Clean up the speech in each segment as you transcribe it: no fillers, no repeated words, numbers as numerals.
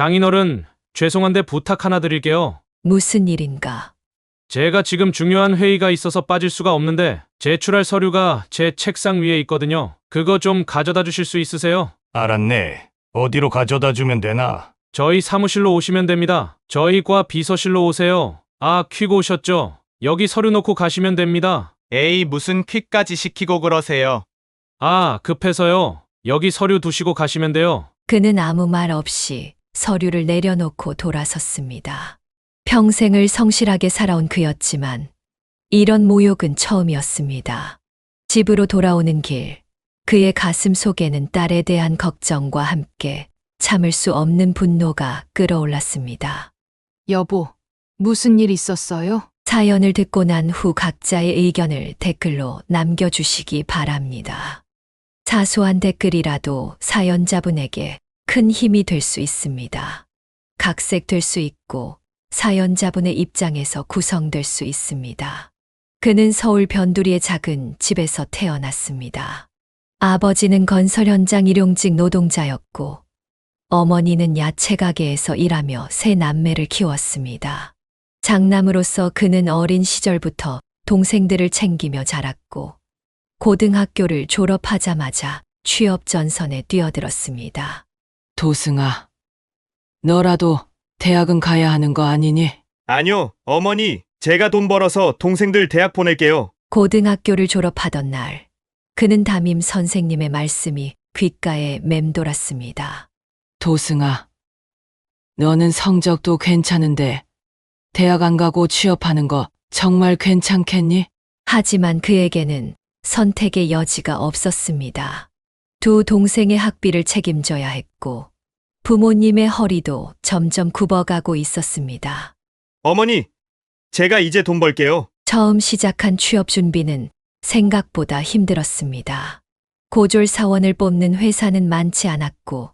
장인어른, 죄송한데 부탁 하나 드릴게요. 무슨 일인가? 제가 지금 중요한 회의가 있어서 빠질 수가 없는데 제출할 서류가 제 책상 위에 있거든요. 그거 좀 가져다 주실 수 있으세요? 알았네. 어디로 가져다 주면 되나? 저희 사무실로 오시면 됩니다. 저희 과 비서실로 오세요. 아, 퀵 오셨죠? 여기 서류 놓고 가시면 됩니다. 에이, 무슨 퀵까지 시키고 그러세요. 아, 급해서요. 여기 서류 두시고 가시면 돼요. 그는 아무 말 없이 서류를 내려놓고 돌아섰습니다. 평생을 성실하게 살아온 그였지만 이런 모욕은 처음이었습니다. 집으로 돌아오는 길, 그의 가슴 속에는 딸에 대한 걱정과 함께 참을 수 없는 분노가 끓어올랐습니다. 여보, 무슨 일 있었어요? 사연을 듣고 난 후 각자의 의견을 댓글로 남겨주시기 바랍니다. 사소한 댓글이라도 사연자분에게 큰 힘이 될 수 있습니다. 각색될 수 있고 사연자분의 입장에서 구성될 수 있습니다. 그는 서울 변두리의 작은 집에서 태어났습니다. 아버지는 건설 현장 일용직 노동자였고 어머니는 야채 가게에서 일하며 세 남매를 키웠습니다. 장남으로서 그는 어린 시절부터 동생들을 챙기며 자랐고 고등학교를 졸업하자마자 취업 전선에 뛰어들었습니다. 도승아, 너라도 대학은 가야 하는 거 아니니? 아니요, 어머니. 제가 돈 벌어서 동생들 대학 보낼게요. 고등학교를 졸업하던 날, 그는 담임 선생님의 말씀이 귓가에 맴돌았습니다. 도승아, 너는 성적도 괜찮은데 대학 안 가고 취업하는 거 정말 괜찮겠니? 하지만 그에게는 선택의 여지가 없었습니다. 두 동생의 학비를 책임져야 했고 부모님의 허리도 점점 굽어가고 있었습니다. 어머니, 제가 이제 돈 벌게요. 처음 시작한 취업 준비는 생각보다 힘들었습니다. 고졸 사원을 뽑는 회사는 많지 않았고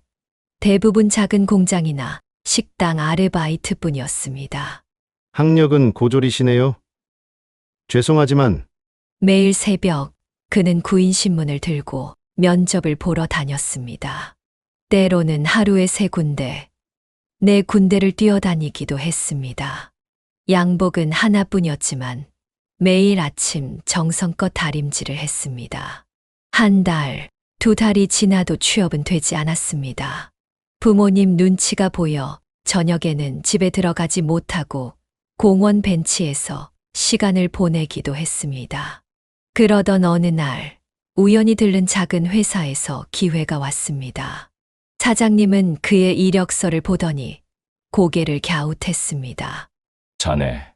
대부분 작은 공장이나 식당 아르바이트뿐이었습니다. 학력은 고졸이시네요. 죄송하지만 매일 새벽 그는 구인신문을 들고 면접을 보러 다녔습니다. 때로는 하루에 3군데, 4군데를 뛰어다니기도 했습니다. 양복은 하나뿐이었지만 매일 아침 정성껏 다림질을 했습니다. 한 달, 2달이 지나도 취업은 되지 않았습니다. 부모님 눈치가 보여 저녁에는 집에 들어가지 못하고 공원 벤치에서 시간을 보내기도 했습니다. 그러던 어느 날 우연히 들른 작은 회사에서 기회가 왔습니다. 사장님은 그의 이력서를 보더니 고개를 갸웃했습니다. 자네,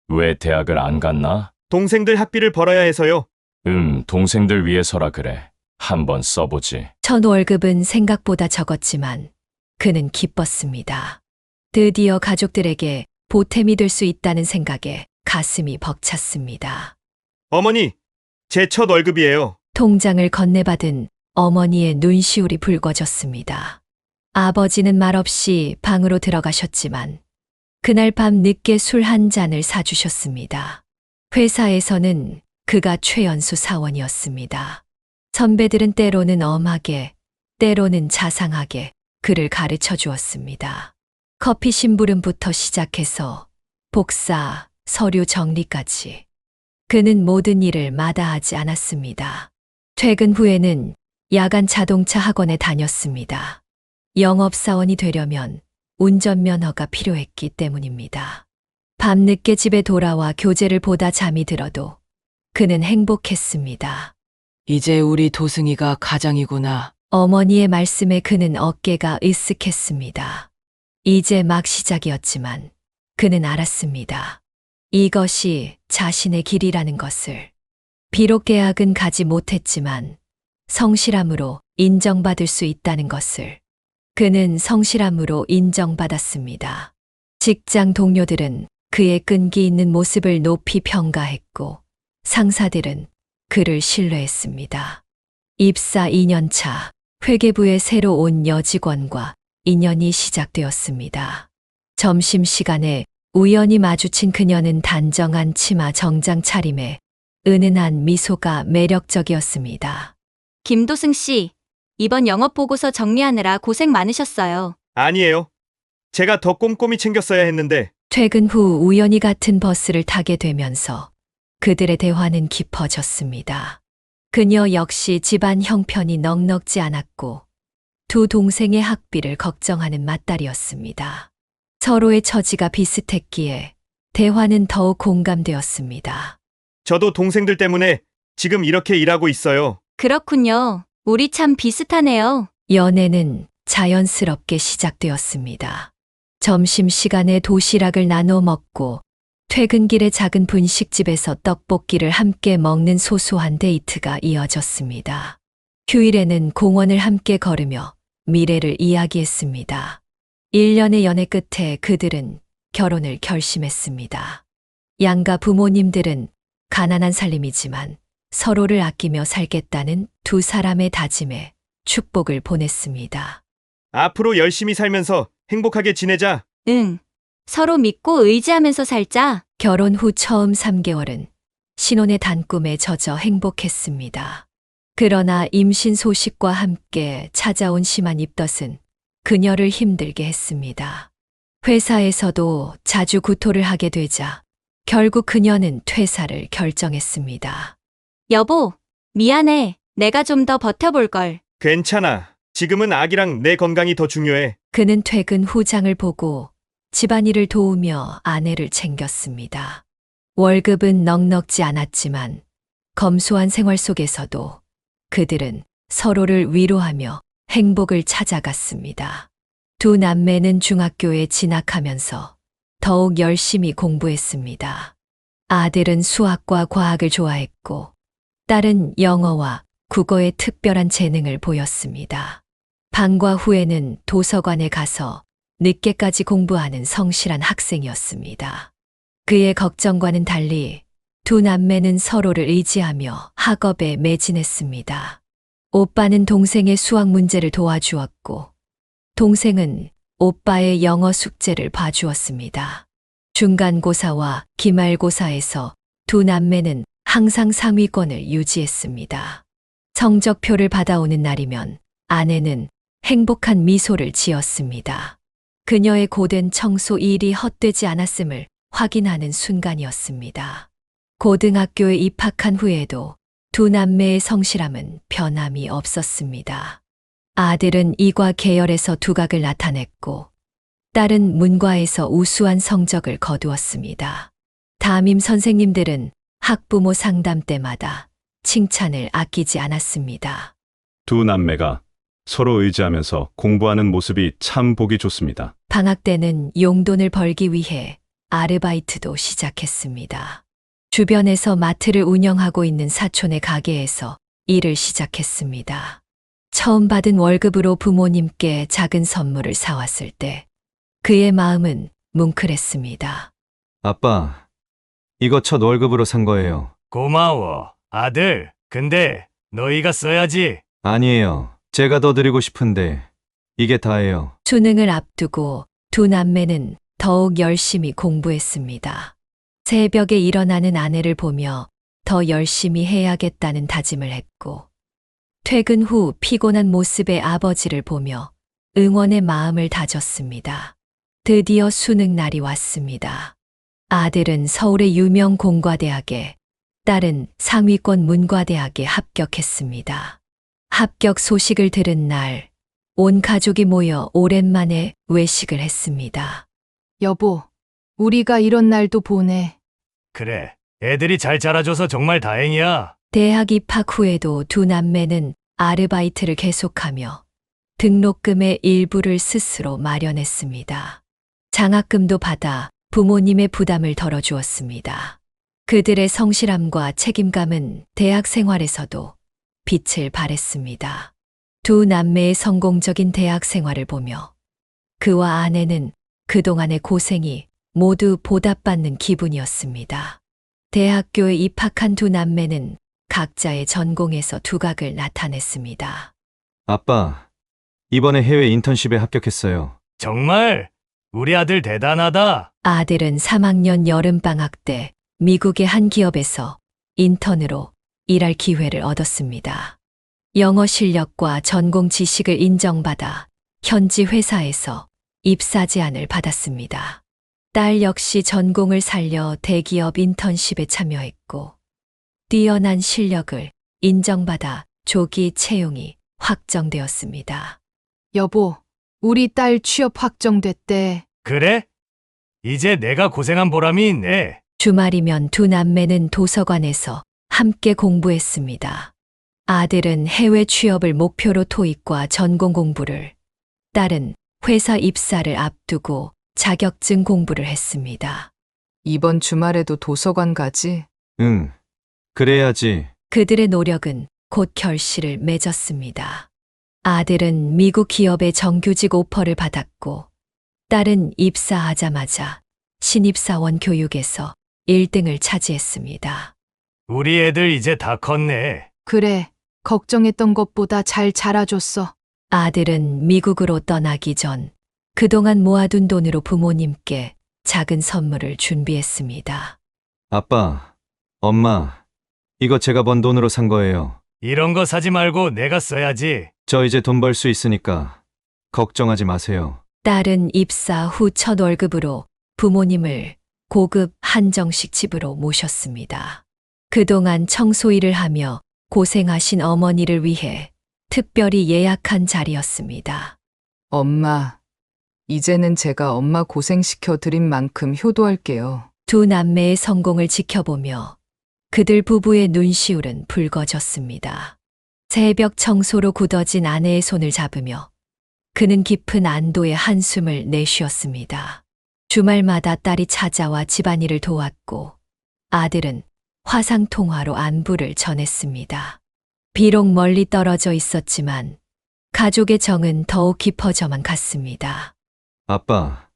왜 대학을 안 갔나? 동생들 학비를 벌어야 해서요. 동생들 위해서라 그래. 한번 써보지. 첫 월급은 생각보다 적었지만 그는 기뻤습니다. 드디어 가족들에게 보탬이 될 수 있다는 생각에 가슴이 벅찼습니다. 어머니, 제 첫 월급이에요. 통장을 건네받은 어머니의 눈시울이 붉어졌습니다. 아버지는 말없이 방으로 들어가셨지만 그날 밤 늦게 술 한 잔을 사주셨습니다. 회사에서는 그가 최연소 사원이었습니다. 선배들은 때로는 엄하게, 때로는 자상하게 그를 가르쳐 주었습니다. 커피 심부름부터 시작해서 복사, 서류 정리까지. 그는 모든 일을 마다하지 않았습니다. 퇴근 후에는 야간 자동차 학원에 다녔습니다. 영업사원이 되려면 운전면허가 필요했기 때문입니다. 밤늦게 집에 돌아와 교재를 보다 잠이 들어도 그는 행복했습니다. 이제 우리 도승이가 가장이구나. 어머니의 말씀에 그는 어깨가 으쓱했습니다. 이제 막 시작이었지만 그는 알았습니다. 이것이 자신의 길이라는 것을. 비록 대학은 가지 못했지만 성실함으로 인정받을 수 있다는 것을. 그는 성실함으로 인정받았습니다. 직장 동료들은 그의 끈기 있는 모습을 높이 평가했고 상사들은 그를 신뢰했습니다. 입사 2년 차 회계부에 새로 온 여직원과 인연이 시작되었습니다. 점심시간에 우연히 마주친 그녀는 단정한 치마 정장 차림에 은은한 미소가 매력적이었습니다. 김도승 씨, 이번 영업 보고서 정리하느라 고생 많으셨어요. 아니에요. 제가 더 꼼꼼히 챙겼어야 했는데. 퇴근 후 우연히 같은 버스를 타게 되면서 그들의 대화는 깊어졌습니다. 그녀 역시 집안 형편이 넉넉지 않았고 두 동생의 학비를 걱정하는 맏딸이었습니다. 서로의 처지가 비슷했기에 대화는 더욱 공감되었습니다. 저도 동생들 때문에 지금 이렇게 일하고 있어요. 그렇군요. 우리 참 비슷하네요. 연애는 자연스럽게 시작되었습니다. 점심시간에 도시락을 나눠 먹고 퇴근길에 작은 분식집에서 떡볶이를 함께 먹는 소소한 데이트가 이어졌습니다. 휴일에는 공원을 함께 걸으며 미래를 이야기했습니다. 1년의 연애 끝에 그들은 결혼을 결심했습니다. 양가 부모님들은 가난한 살림이지만 서로를 아끼며 살겠다는 두 사람의 다짐에 축복을 보냈습니다. 앞으로 열심히 살면서 행복하게 지내자. 응. 서로 믿고 의지하면서 살자. 결혼 후 처음 3개월은 신혼의 단꿈에 젖어 행복했습니다. 그러나 임신 소식과 함께 찾아온 심한 입덧은 그녀를 힘들게 했습니다. 회사에서도 자주 구토를 하게 되자 결국 그녀는 퇴사를 결정했습니다. 여보, 미안해. 내가 좀 더 버텨볼걸. 괜찮아. 지금은 아기랑 내 건강이 더 중요해. 그는 퇴근 후 장을 보고 집안일을 도우며 아내를 챙겼습니다. 월급은 넉넉지 않았지만 검소한 생활 속에서도 그들은 서로를 위로하며 행복을 찾아갔습니다. 두 남매는 중학교에 진학하면서 더욱 열심히 공부했습니다. 아들은 수학과 과학을 좋아했고 딸은 영어와 국어에 특별한 재능을 보였습니다. 방과 후에는 도서관에 가서 늦게까지 공부하는 성실한 학생이었습니다. 그의 걱정과는 달리 두 남매는 서로를 의지하며 학업에 매진했습니다. 오빠는 동생의 수학 문제를 도와주었고 동생은 오빠의 영어 숙제를 봐주었습니다. 중간고사와 기말고사에서 두 남매는 항상 상위권을 유지했습니다. 성적표를 받아오는 날이면 아내는 행복한 미소를 지었습니다. 그녀의 고된 청소 일이 헛되지 않았음을 확인하는 순간이었습니다. 고등학교에 입학한 후에도 두 남매의 성실함은 변함이 없었습니다. 아들은 이과 계열에서 두각을 나타냈고 딸은 문과에서 우수한 성적을 거두었습니다. 담임 선생님들은 학부모 상담 때마다 칭찬을 아끼지 않았습니다. 두 남매가 서로 의지하면서 공부하는 모습이 참 보기 좋습니다. 방학 때는 용돈을 벌기 위해 아르바이트도 시작했습니다. 주변에서 마트를 운영하고 있는 사촌의 가게에서 일을 시작했습니다. 처음 받은 월급으로 부모님께 작은 선물을 사왔을 때 그의 마음은 뭉클했습니다. 아빠, 이거 첫 월급으로 산 거예요. 고마워, 아들. 근데 너희가 써야지. 아니에요. 제가 더 드리고 싶은데 이게 다예요. 수능을 앞두고 두 남매는 더욱 열심히 공부했습니다. 새벽에 일어나는 아내를 보며 더 열심히 해야겠다는 다짐을 했고 퇴근 후 피곤한 모습의 아버지를 보며 응원의 마음을 다졌습니다. 드디어 수능 날이 왔습니다. 아들은 서울의 유명 공과대학에, 딸은 상위권 문과대학에 합격했습니다. 합격 소식을 들은 날, 온 가족이 모여 오랜만에 외식을 했습니다. 여보, 우리가 이런 날도 보내. 그래, 애들이 잘 자라줘서 정말 다행이야. 대학 입학 후에도 두 남매는 아르바이트를 계속하며 등록금의 일부를 스스로 마련했습니다. 장학금도 받아 부모님의 부담을 덜어주었습니다. 그들의 성실함과 책임감은 대학 생활에서도 빛을 발했습니다. 두 남매의 성공적인 대학 생활을 보며 그와 아내는 그동안의 고생이 모두 보답받는 기분이었습니다. 대학교에 입학한 두 남매는 각자의 전공에서 두각을 나타냈습니다. 아빠, 이번에 해외 인턴십에 합격했어요. 정말 우리 아들 대단하다. 아들은 3학년 여름방학 때 미국의 한 기업에서 인턴으로 일할 기회를 얻었습니다. 영어 실력과 전공 지식을 인정받아 현지 회사에서 입사 제안을 받았습니다. 딸 역시 전공을 살려 대기업 인턴십에 참여했고 뛰어난 실력을 인정받아 조기 채용이 확정되었습니다. 여보, 우리 딸 취업 확정됐대. 그래? 이제 내가 고생한 보람이 있네. 주말이면 두 남매는 도서관에서 함께 공부했습니다. 아들은 해외 취업을 목표로 토익과 전공 공부를, 딸은 회사 입사를 앞두고 자격증 공부를 했습니다. 이번 주말에도 도서관 가지? 응. 그래야지. 그들의 노력은 곧 결실을 맺었습니다. 아들은 미국 기업의 정규직 오퍼를 받았고, 딸은 입사하자마자 신입사원 교육에서 1등을 차지했습니다. 우리 애들 이제 다 컸네. 그래, 걱정했던 것보다 잘 자라줬어. 아들은 미국으로 떠나기 전 그동안 모아둔 돈으로 부모님께 작은 선물을 준비했습니다. 아빠, 엄마, 이거 제가 번 돈으로 산 거예요. 이런 거 사지 말고 내가 써야지. 저 이제 돈 벌 수 있으니까 걱정하지 마세요. 딸은 입사 후 첫 월급으로 부모님을 고급 한정식 집으로 모셨습니다. 그동안 청소일을 하며 고생하신 어머니를 위해 특별히 예약한 자리였습니다. 엄마, 이제는 제가 엄마 고생시켜 드린 만큼 효도할게요. 두 남매의 성공을 지켜보며 그들 부부의 눈시울은 붉어졌습니다. 새벽 청소로 굳어진 아내의 손을 잡으며 그는 깊은 안도의 한숨을 내쉬었습니다. 주말마다 딸이 찾아와 집안일을 도왔고 아들은 화상통화로 안부를 전했습니다. 비록 멀리 떨어져 있었지만 가족의 정은 더욱 깊어져만 갔습니다. 아빠,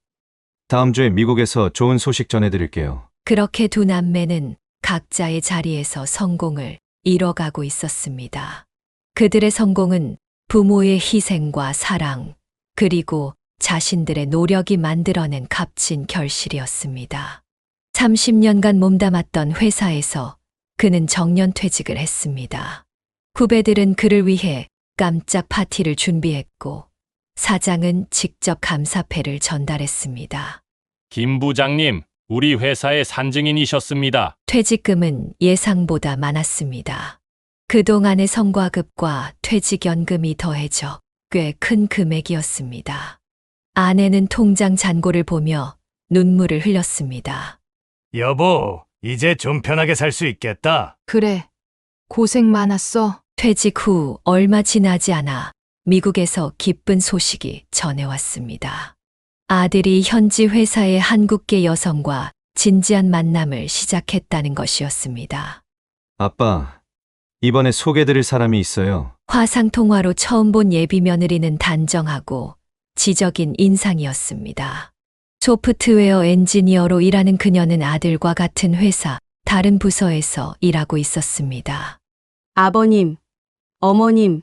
다음 주에 미국에서 좋은 소식 전해드릴게요. 그렇게 두 남매는 각자의 자리에서 성공을 이뤄가고 있었습니다. 그들의 성공은 부모의 희생과 사랑, 그리고 자신들의 노력이 만들어낸 값진 결실이었습니다. 30년간 몸담았던 회사에서 그는 정년퇴직을 했습니다. 후배들은 그를 위해 깜짝 파티를 준비했고 사장은 직접 감사패를 전달했습니다. 김 부장님, 우리 회사의 산증인이셨습니다. 퇴직금은 예상보다 많았습니다. 그동안의 성과급과 퇴직연금이 더해져 꽤 큰 금액이었습니다. 아내는 통장 잔고를 보며 눈물을 흘렸습니다. 여보, 이제 좀 편하게 살 수 있겠다. 그래, 고생 많았어. 퇴직 후 얼마 지나지 않아 미국에서 기쁜 소식이 전해왔습니다. 아들이 현지 회사의 한국계 여성과 진지한 만남을 시작했다는 것이었습니다. 아빠, 이번에 소개드릴 사람이 있어요. 화상통화로 처음 본 예비 며느리는 단정하고 지적인 인상이었습니다. 소프트웨어 엔지니어로 일하는 그녀는 아들과 같은 회사, 다른 부서에서 일하고 있었습니다. 아버님, 어머님,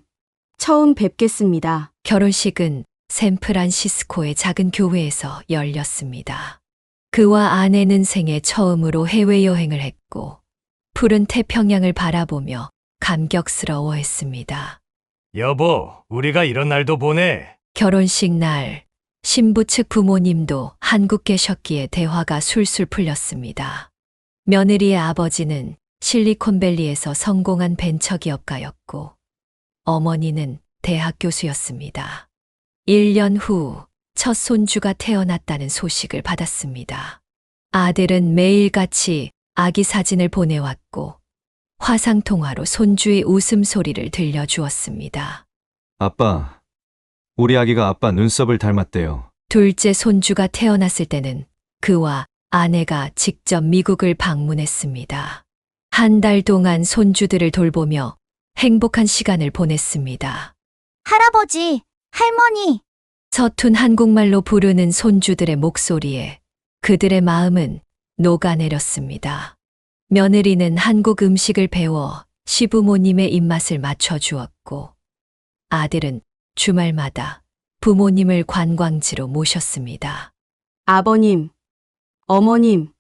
처음 뵙겠습니다. 결혼식은 샌프란시스코의 작은 교회에서 열렸습니다. 그와 아내는 생애 처음으로 해외여행을 했고 푸른 태평양을 바라보며 감격스러워했습니다. 여보, 우리가 이런 날도 보내. 결혼식 날 신부 측 부모님도 한국 계셨기에 대화가 술술 풀렸습니다. 며느리의 아버지는 실리콘밸리에서 성공한 벤처기업가였고 어머니는 대학 교수였습니다. 1년 후 첫 손주가 태어났다는 소식을 받았습니다. 아들은 매일같이 아기 사진을 보내왔고 화상통화로 손주의 웃음소리를 들려주었습니다. 아빠, 우리 아기가 아빠 눈썹을 닮았대요. 둘째 손주가 태어났을 때는 그와 아내가 직접 미국을 방문했습니다. 한 달 동안 손주들을 돌보며 행복한 시간을 보냈습니다. 할아버지, 할머니. 서툰 한국말로 부르는 손주들의 목소리에 그들의 마음은 녹아내렸습니다. 며느리는 한국 음식을 배워 시부모님의 입맛을 맞춰주었고 아들은 주말마다 부모님을 관광지로 모셨습니다. 아버님, 어머님,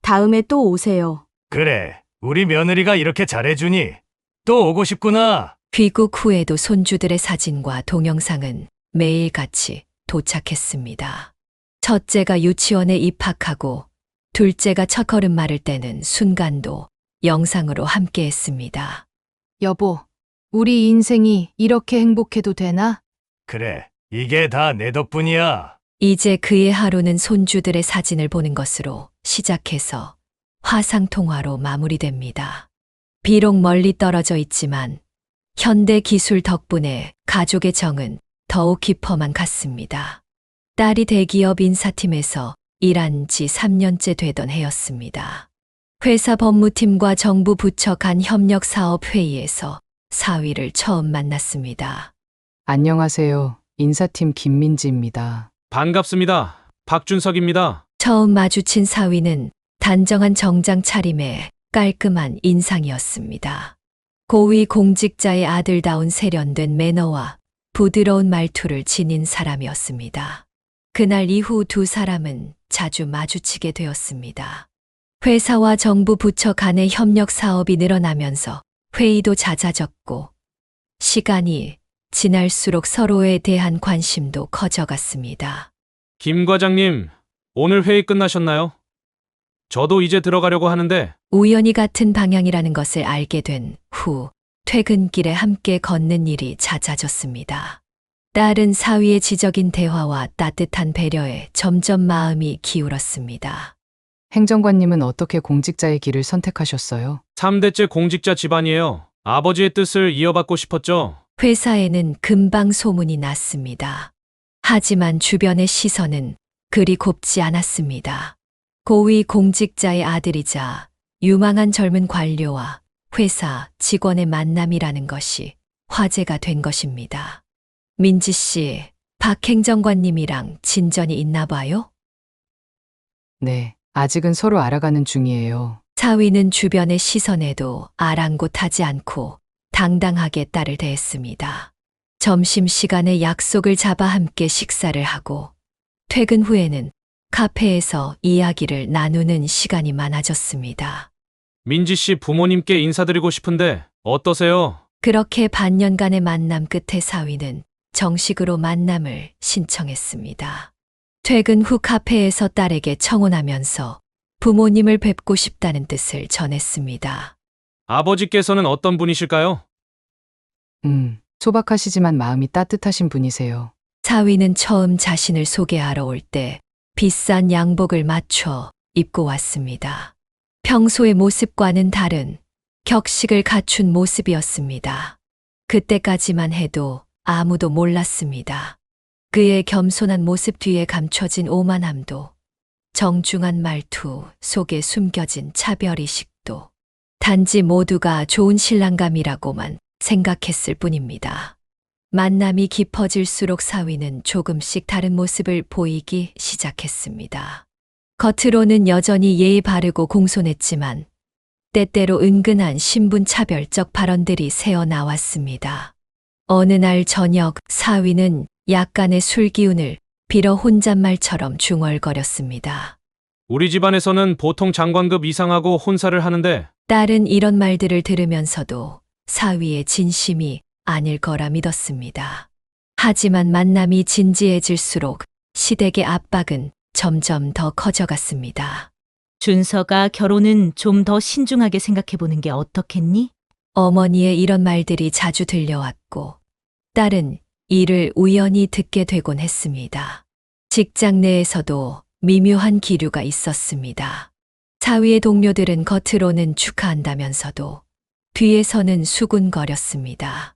다음에 또 오세요. 그래, 우리 며느리가 이렇게 잘해주니 또 오고 싶구나. 귀국 후에도 손주들의 사진과 동영상은 매일같이 도착했습니다. 첫째가 유치원에 입학하고 둘째가 첫걸음마를 떼는 순간도 영상으로 함께했습니다. 여보, 우리 인생이 이렇게 행복해도 되나? 그래, 이게 다 내 덕분이야. 이제 그의 하루는 손주들의 사진을 보는 것으로 시작해서 화상통화로 마무리됩니다. 비록 멀리 떨어져 있지만 현대 기술 덕분에 가족의 정은 더욱 깊어만 갔습니다. 딸이 대기업 인사팀에서 일한 지 3년째 되던 해였습니다. 회사 법무팀과 정부 부처 간 협력 사업 회의에서 사위를 처음 만났습니다. 안녕하세요. 인사팀 김민지입니다. 반갑습니다. 박준석입니다. 처음 마주친 사위는 단정한 정장 차림에 깔끔한 인상이었습니다. 고위 공직자의 아들다운 세련된 매너와 부드러운 말투를 지닌 사람이었습니다. 그날 이후 두 사람은 자주 마주치게 되었습니다. 회사와 정부 부처 간의 협력 사업이 늘어나면서 회의도 잦아졌고 시간이 지날수록 서로에 대한 관심도 커져갔습니다. 김 과장님, 오늘 회의 끝나셨나요? 저도 이제 들어가려고 하는데 우연히 같은 방향이라는 것을 알게 된 후 퇴근길에 함께 걷는 일이 잦아졌습니다. 딸은 사위의 지적인 대화와 따뜻한 배려에 점점 마음이 기울었습니다. 행정관님은 어떻게 공직자의 길을 선택하셨어요? 3대째 공직자 집안이에요. 아버지의 뜻을 이어받고 싶었죠. 회사에는 금방 소문이 났습니다. 하지만 주변의 시선은 그리 곱지 않았습니다. 고위 공직자의 아들이자 유망한 젊은 관료와 회사 직원의 만남이라는 것이 화제가 된 것입니다. 민지 씨, 박 행정관님이랑 진전이 있나 봐요? 네, 아직은 서로 알아가는 중이에요. 사위는 주변의 시선에도 아랑곳하지 않고 당당하게 딸을 대했습니다. 점심시간에 약속을 잡아 함께 식사를 하고 퇴근 후에는 카페에서 이야기를 나누는 시간이 많아졌습니다. 민지 씨 부모님께 인사드리고 싶은데 어떠세요? 그렇게 반년간의 만남 끝에 사위는 정식으로 만남을 신청했습니다. 퇴근 후 카페에서 딸에게 청혼하면서 부모님을 뵙고 싶다는 뜻을 전했습니다. 아버지께서는 어떤 분이실까요? 소박하시지만 마음이 따뜻하신 분이세요. 사위는 처음 자신을 소개하러 올 때 비싼 양복을 맞춰 입고 왔습니다. 평소의 모습과는 다른 격식을 갖춘 모습이었습니다. 그때까지만 해도 아무도 몰랐습니다. 그의 겸손한 모습 뒤에 감춰진 오만함도, 정중한 말투 속에 숨겨진 차별의식도, 단지 모두가 좋은 신랑감이라고만 생각했을 뿐입니다. 만남이 깊어질수록 사위는 조금씩 다른 모습을 보이기 시작했습니다. 겉으로는 여전히 예의 바르고 공손했지만 때때로 은근한 신분차별적 발언들이 새어나왔습니다. 어느 날 저녁 사위는 약간의 술 기운을 빌어 혼잣말처럼 중얼거렸습니다. 우리 집안에서는 보통 장관급 이상하고 혼사를 하는데 딸은 이런 말들을 들으면서도 사위의 진심이 아닐 거라 믿었습니다. 하지만 만남이 진지해질수록 시댁의 압박은 점점 더 커져갔습니다. 준서가 결혼은 좀 더 신중하게 생각해보는 게 어떻겠니? 어머니의 이런 말들이 자주 들려왔고 딸은 이를 우연히 듣게 되곤 했습니다. 직장 내에서도 미묘한 기류가 있었습니다. 사위의 동료들은 겉으로는 축하한다면서도 뒤에서는 수군거렸습니다.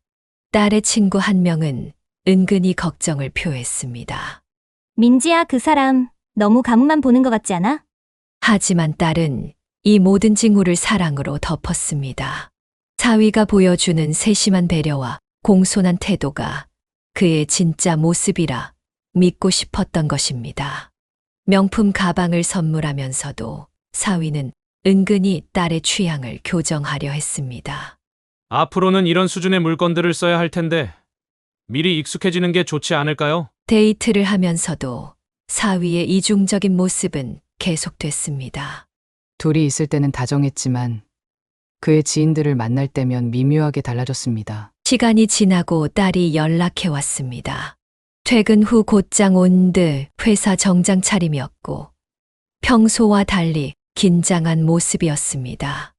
딸의 친구 한 명은 은근히 걱정을 표했습니다. 민지야, 그 사람 너무 가문만 보는 것 같지 않아? 하지만 딸은 이 모든 징후를 사랑으로 덮었습니다. 사위가 보여주는 세심한 배려와 공손한 태도가 그의 진짜 모습이라 믿고 싶었던 것입니다. 명품 가방을 선물하면서도 사위는 은근히 딸의 취향을 교정하려 했습니다. 앞으로는 이런 수준의 물건들을 써야 할 텐데 미리 익숙해지는 게 좋지 않을까요? 데이트를 하면서도 사위의 이중적인 모습은 계속됐습니다. 둘이 있을 때는 다정했지만 그의 지인들을 만날 때면 미묘하게 달라졌습니다. 시간이 지나고 딸이 연락해 왔습니다. 퇴근 후 곧장 온 듯 회사 정장 차림이었고 평소와 달리 긴장한 모습이었습니다.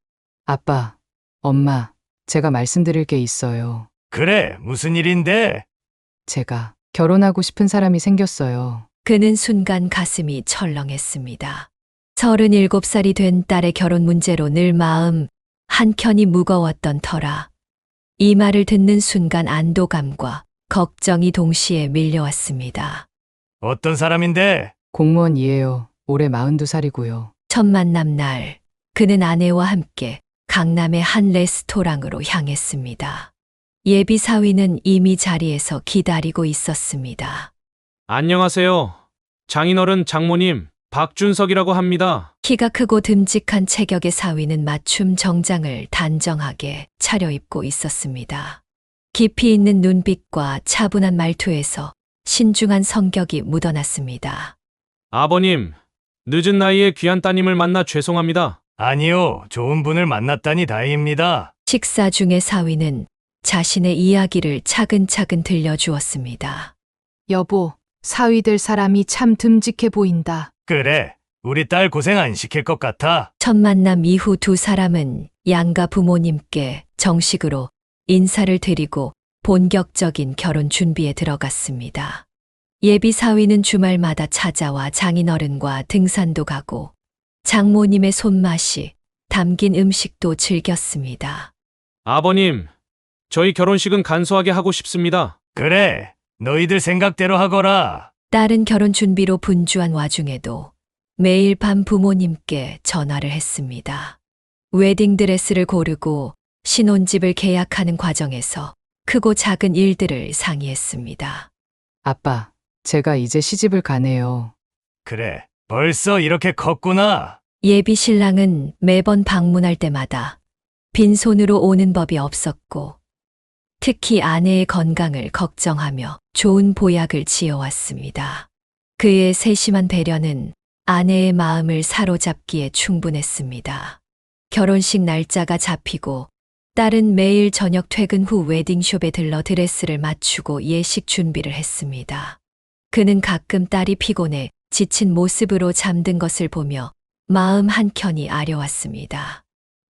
아빠, 엄마, 제가 말씀드릴 게 있어요. 그래, 무슨 일인데? 제가 결혼하고 싶은 사람이 생겼어요. 그는 순간 가슴이 철렁했습니다. 37살이 된 딸의 결혼 문제로 늘 마음 한켠이 무거웠던 터라 이 말을 듣는 순간 안도감과 걱정이 동시에 밀려왔습니다. 어떤 사람인데? 공무원이에요. 올해 42살이고요. 첫 만남 날 그는 아내와 함께 강남의 한 레스토랑으로 향했습니다. 예비 사위는 이미 자리에서 기다리고 있었습니다. 안녕하세요. 장인어른 장모님, 박준석이라고 합니다. 키가 크고 듬직한 체격의 사위는 맞춤 정장을 단정하게 차려입고 있었습니다. 깊이 있는 눈빛과 차분한 말투에서 신중한 성격이 묻어났습니다. 아버님, 늦은 나이에 귀한 따님을 만나 죄송합니다. 아니요, 좋은 분을 만났다니 다행입니다. 식사 중에 사위는 자신의 이야기를 차근차근 들려주었습니다. 여보, 사위 될 사람이 참 듬직해 보인다. 그래, 우리 딸 고생 안 시킬 것 같아. 첫 만남 이후 두 사람은 양가 부모님께 정식으로 인사를 드리고 본격적인 결혼 준비에 들어갔습니다. 예비 사위는 주말마다 찾아와 장인어른과 등산도 가고 장모님의 손맛이 담긴 음식도 즐겼습니다. 아버님, 저희 결혼식은 간소하게 하고 싶습니다. 그래, 너희들 생각대로 하거라. 딸은 결혼 준비로 분주한 와중에도 매일 밤 부모님께 전화를 했습니다. 웨딩드레스를 고르고 신혼집을 계약하는 과정에서 크고 작은 일들을 상의했습니다. 아빠, 제가 이제 시집을 가네요. 그래, 벌써 이렇게 컸구나. 예비 신랑은 매번 방문할 때마다 빈손으로 오는 법이 없었고 특히 아내의 건강을 걱정하며 좋은 보약을 지어왔습니다. 그의 세심한 배려는 아내의 마음을 사로잡기에 충분했습니다. 결혼식 날짜가 잡히고 딸은 매일 저녁 퇴근 후 웨딩숍에 들러 드레스를 맞추고 예식 준비를 했습니다. 그는 가끔 딸이 피곤해 지친 모습으로 잠든 것을 보며 마음 한켠이 아려왔습니다.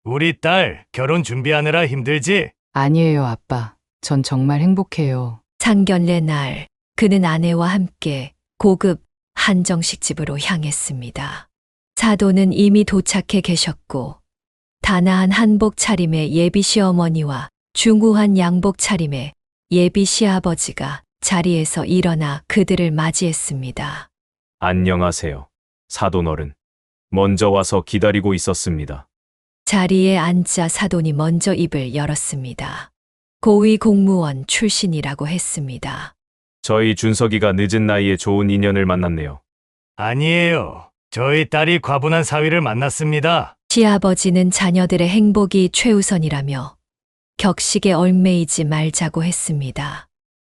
우리 딸 결혼 준비하느라 힘들지? 아니에요, 아빠. 전 정말 행복해요. 상견례 날 그는 아내와 함께 고급 한정식집으로 향했습니다. 사도는 이미 도착해 계셨고 단아한 한복 차림의 예비 시어머니와 중후한 양복 차림의 예비 시아버지가 자리에서 일어나 그들을 맞이했습니다. 안녕하세요. 사돈어른. 먼저 와서 기다리고 있었습니다. 자리에 앉자 사돈이 먼저 입을 열었습니다. 고위 공무원 출신이라고 했습니다. 저희 준석이가 늦은 나이에 좋은 인연을 만났네요. 아니에요. 저희 딸이 과분한 사위를 만났습니다. 시아버지는 자녀들의 행복이 최우선이라며 격식에 얽매이지 말자고 했습니다.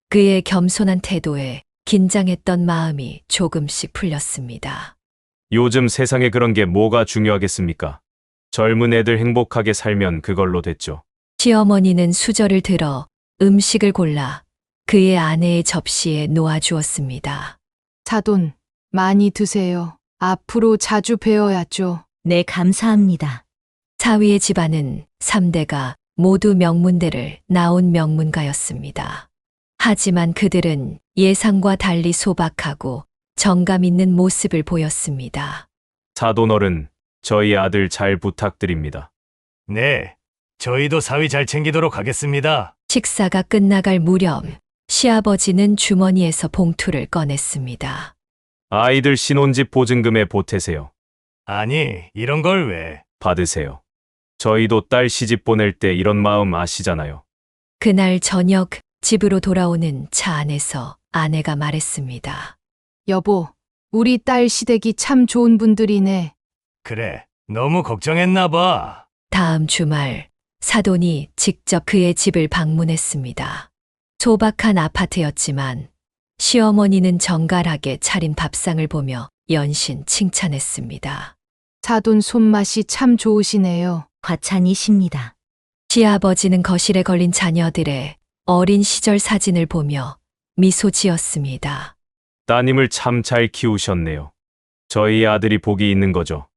그의 겸손한 태도에 긴장했던 마음이 조금씩 풀렸습니다. 요즘 세상에 그런 게 뭐가 중요하겠습니까? 젊은 애들 행복하게 살면 그걸로 됐죠. 시어머니는 수저를 들어 음식을 골라 그의 아내의 접시에 놓아주었습니다. 사돈, 많이 드세요. 앞으로 자주 뵈어야죠. 네, 감사합니다. 사위의 집안은 3대가 모두 명문대를 나온 명문가였습니다. 하지만 그들은 예상과 달리 소박하고 정감 있는 모습을 보였습니다. 사돈어른, 저희 아들 잘 부탁드립니다. 네, 저희도 사위 잘 챙기도록 하겠습니다. 식사가 끝나갈 무렵 시아버지는 주머니에서 봉투를 꺼냈습니다. 아이들 신혼집 보증금에 보태세요. 아니, 이런 걸 왜? 받으세요. 저희도 딸 시집 보낼 때 이런 마음 아시잖아요. 그날 저녁 집으로 돌아오는 차 안에서 아내가 말했습니다. 여보, 우리 딸 시댁이 참 좋은 분들이네. 그래, 너무 걱정했나 봐. 다음 주말 사돈이 직접 그의 집을 방문했습니다. 소박한 아파트였지만 시어머니는 정갈하게 차린 밥상을 보며 연신 칭찬했습니다. 사돈 손맛이 참 좋으시네요. 과찬이십니다. 시아버지는 거실에 걸린 자녀들의 어린 시절 사진을 보며 미소 지었습니다. 따님을 참 잘 키우셨네요. 저희 아들이 복이 있는 거죠.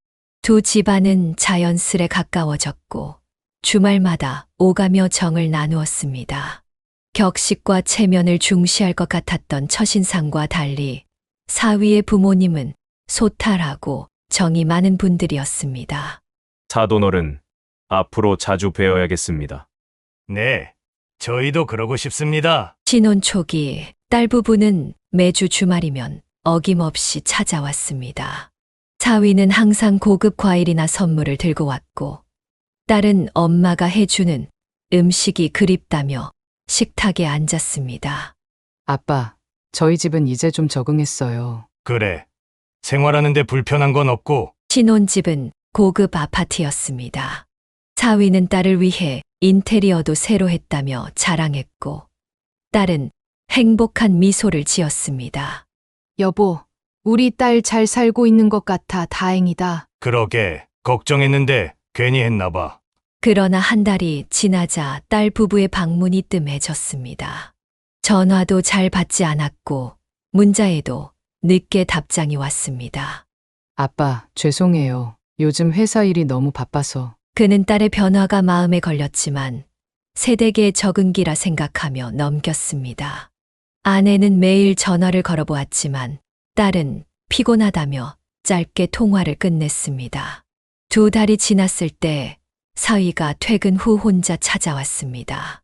두 집안은 자연스레 가까워졌고 주말마다 오가며 정을 나누었습니다. 격식과 체면을 중시할 것 같았던 첫인상과 달리 사위의 부모님은 소탈하고 정이 많은 분들이었습니다. 사돈어른, 앞으로 자주 뵈어야겠습니다. 네, 저희도 그러고 싶습니다. 신혼 초기 딸 부부는 매주 주말이면 어김없이 찾아왔습니다. 사위는 항상 고급 과일이나 선물을 들고 왔고 딸은 엄마가 해주는 음식이 그립다며 식탁에 앉았습니다. 아빠, 저희 집은 이제 좀 적응했어요. 그래. 생활하는데 불편한 건 없고. 신혼집은 고급 아파트였습니다. 사위는 딸을 위해 인테리어도 새로 했다며 자랑했고 딸은 행복한 미소를 지었습니다. 여보, 우리 딸 잘 살고 있는 것 같아 다행이다. 그러게, 걱정했는데 괜히 했나 봐. 그러나 한 달이 지나자 딸 부부의 방문이 뜸해졌습니다. 전화도 잘 받지 않았고 문자에도 늦게 답장이 왔습니다. 아빠, 죄송해요. 요즘 회사 일이 너무 바빠서. 그는 딸의 변화가 마음에 걸렸지만 세대계 적응기라 생각하며 넘겼습니다. 아내는 매일 전화를 걸어보았지만 딸은 피곤하다며 짧게 통화를 끝냈습니다. 2달이 지났을 때 사위가 퇴근 후 혼자 찾아왔습니다.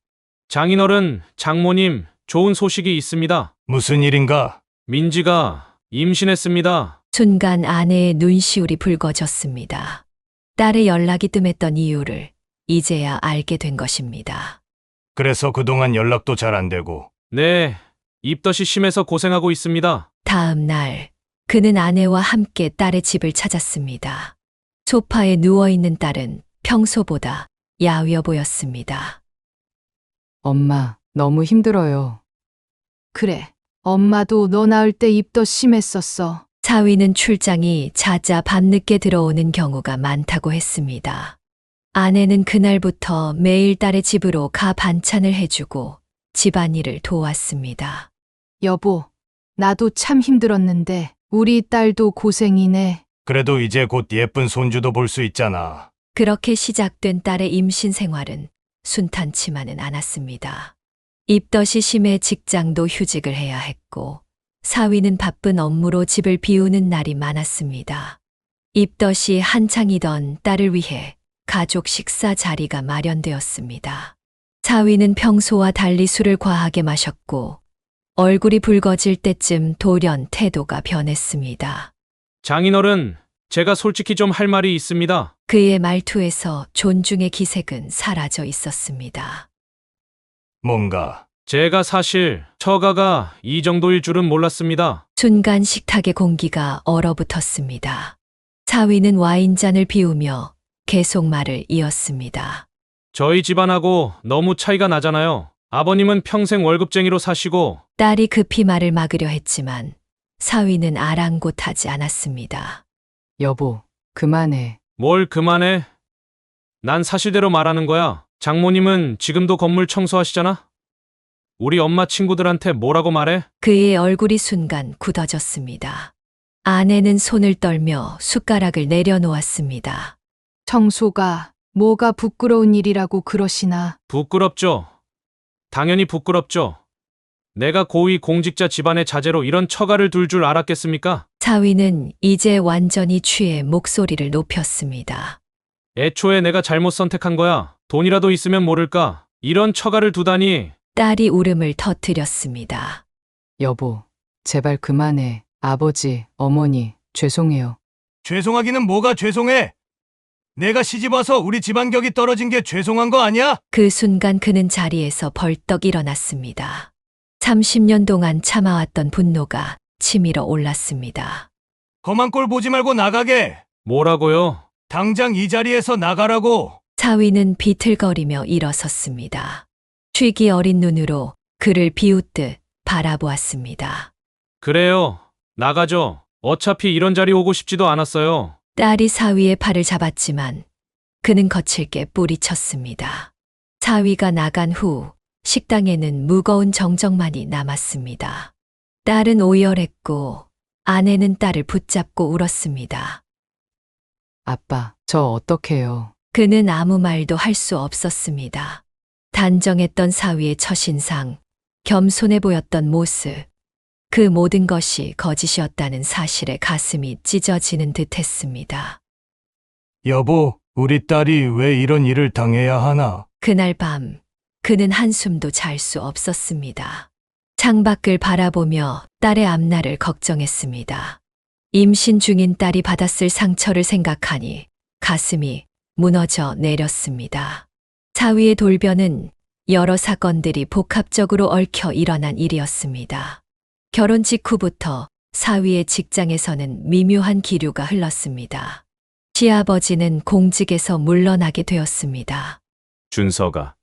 장인어른, 장모님, 좋은 소식이 있습니다. 무슨 일인가? 민지가 임신했습니다. 순간 아내의 눈시울이 붉어졌습니다. 딸의 연락이 뜸했던 이유를 이제야 알게 된 것입니다. 그래서 그동안 연락도 잘 안 되고. 네, 입덧이 심해서 고생하고 있습니다. 다음 날 그는 아내와 함께 딸의 집을 찾았습니다. 소파에 누워있는 딸은 평소보다 야위어 보였습니다. 엄마, 너무 힘들어요. 그래, 엄마도 너 낳을 때 입덧 심했었어. 사위는 출장이 잦아 밤늦게 들어오는 경우가 많다고 했습니다. 아내는 그날부터 매일 딸의 집으로 가 반찬을 해주고 집안일을 도왔습니다. 여보, 나도 참 힘들었는데 우리 딸도 고생이네. 그래도 이제 곧 예쁜 손주도 볼 수 있잖아. 그렇게 시작된 딸의 임신 생활은 순탄치만은 않았습니다. 입덧이 심해 직장도 휴직을 해야 했고 사위는 바쁜 업무로 집을 비우는 날이 많았습니다. 입덧이 한창이던 딸을 위해 가족 식사 자리가 마련되었습니다. 사위는 평소와 달리 술을 과하게 마셨고 얼굴이 붉어질 때쯤 돌연 태도가 변했습니다. 장인어른, 제가 솔직히 좀 할 말이 있습니다. 그의 말투에서 존중의 기색은 사라져 있었습니다. 뭔가. 제가 사실 처가가 이 정도일 줄은 몰랐습니다. 순간 식탁의 공기가 얼어붙었습니다. 사위는 와인잔을 비우며 계속 말을 이었습니다. 저희 집안하고 너무 차이가 나잖아요. 아버님은 평생 월급쟁이로 사시고 딸이 급히 말을 막으려 했지만 사위는 아랑곳하지 않았습니다. 여보, 그만해. 뭘 그만해? 난 사실대로 말하는 거야. 장모님은 지금도 건물 청소하시잖아? 우리 엄마 친구들한테 뭐라고 말해? 그의 얼굴이 순간 굳어졌습니다. 아내는 손을 떨며 숟가락을 내려놓았습니다. 청소가 뭐가 부끄러운 일이라고 그러시나. 부끄럽죠. 당연히 부끄럽죠. 내가 고위 공직자 집안의 자제로 이런 처가를 둘 줄 알았겠습니까? 사위는 이제 완전히 취해 목소리를 높였습니다. 애초에 내가 잘못 선택한 거야. 돈이라도 있으면 모를까. 이런 처가를 두다니. 딸이 울음을 터뜨렸습니다. 여보, 제발 그만해. 아버지, 어머니, 죄송해요. 죄송하기는 뭐가 죄송해? 내가 시집 와서 우리 집안 격이 떨어진 게 죄송한 거 아니야? 그 순간 그는 자리에서 벌떡 일어났습니다. 30년 동안 참아왔던 분노가 치밀어 올랐습니다. 험한 꼴 보지 말고 나가게. 뭐라고요? 당장 이 자리에서 나가라고. 사위는 비틀거리며 일어섰습니다. 취기 어린 눈으로 그를 비웃듯 바라보았습니다. 그래요. 나가죠. 어차피 이런 자리 오고 싶지도 않았어요. 딸이 사위의 팔을 잡았지만 그는 거칠게 뿌리쳤습니다. 사위가 나간 후 식당에는 무거운 정적만이 남았습니다. 딸은 오열했고 아내는 딸을 붙잡고 울었습니다. 아빠, 저 어떡해요? 그는 아무 말도 할 수 없었습니다. 단정했던 사위의 첫인상, 겸손해 보였던 모습, 그 모든 것이 거짓이었다는 사실에 가슴이 찢어지는 듯 했습니다. 여보, 우리 딸이 왜 이런 일을 당해야 하나? 그날 밤, 그는 한숨도 잘 수 없었습니다. 창밖을 바라보며 딸의 앞날을 걱정했습니다. 임신 중인 딸이 받았을 상처를 생각하니 가슴이 무너져 내렸습니다. 사위의 돌변은 여러 사건들이 복합적으로 얽혀 일어난 일이었습니다. 결혼 직후부터 사위의 직장에서는 미묘한 기류가 흘렀습니다. 시아버지는 공직에서 물러나게 되었습니다. 준서가,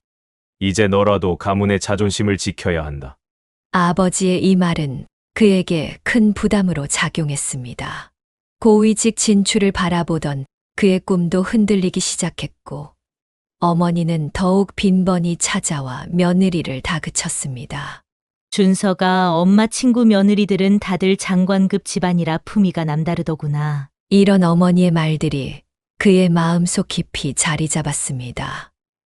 이제 너라도 가문의 자존심을 지켜야 한다. 아버지의 이 말은 그에게 큰 부담으로 작용했습니다. 고위직 진출을 바라보던 그의 꿈도 흔들리기 시작했고, 어머니는 더욱 빈번히 찾아와 며느리를 다그쳤습니다. 준서가 엄마 친구 며느리들은 다들 장관급 집안이라 품위가 남다르더구나. 이런 어머니의 말들이 그의 마음속 깊이 자리 잡았습니다.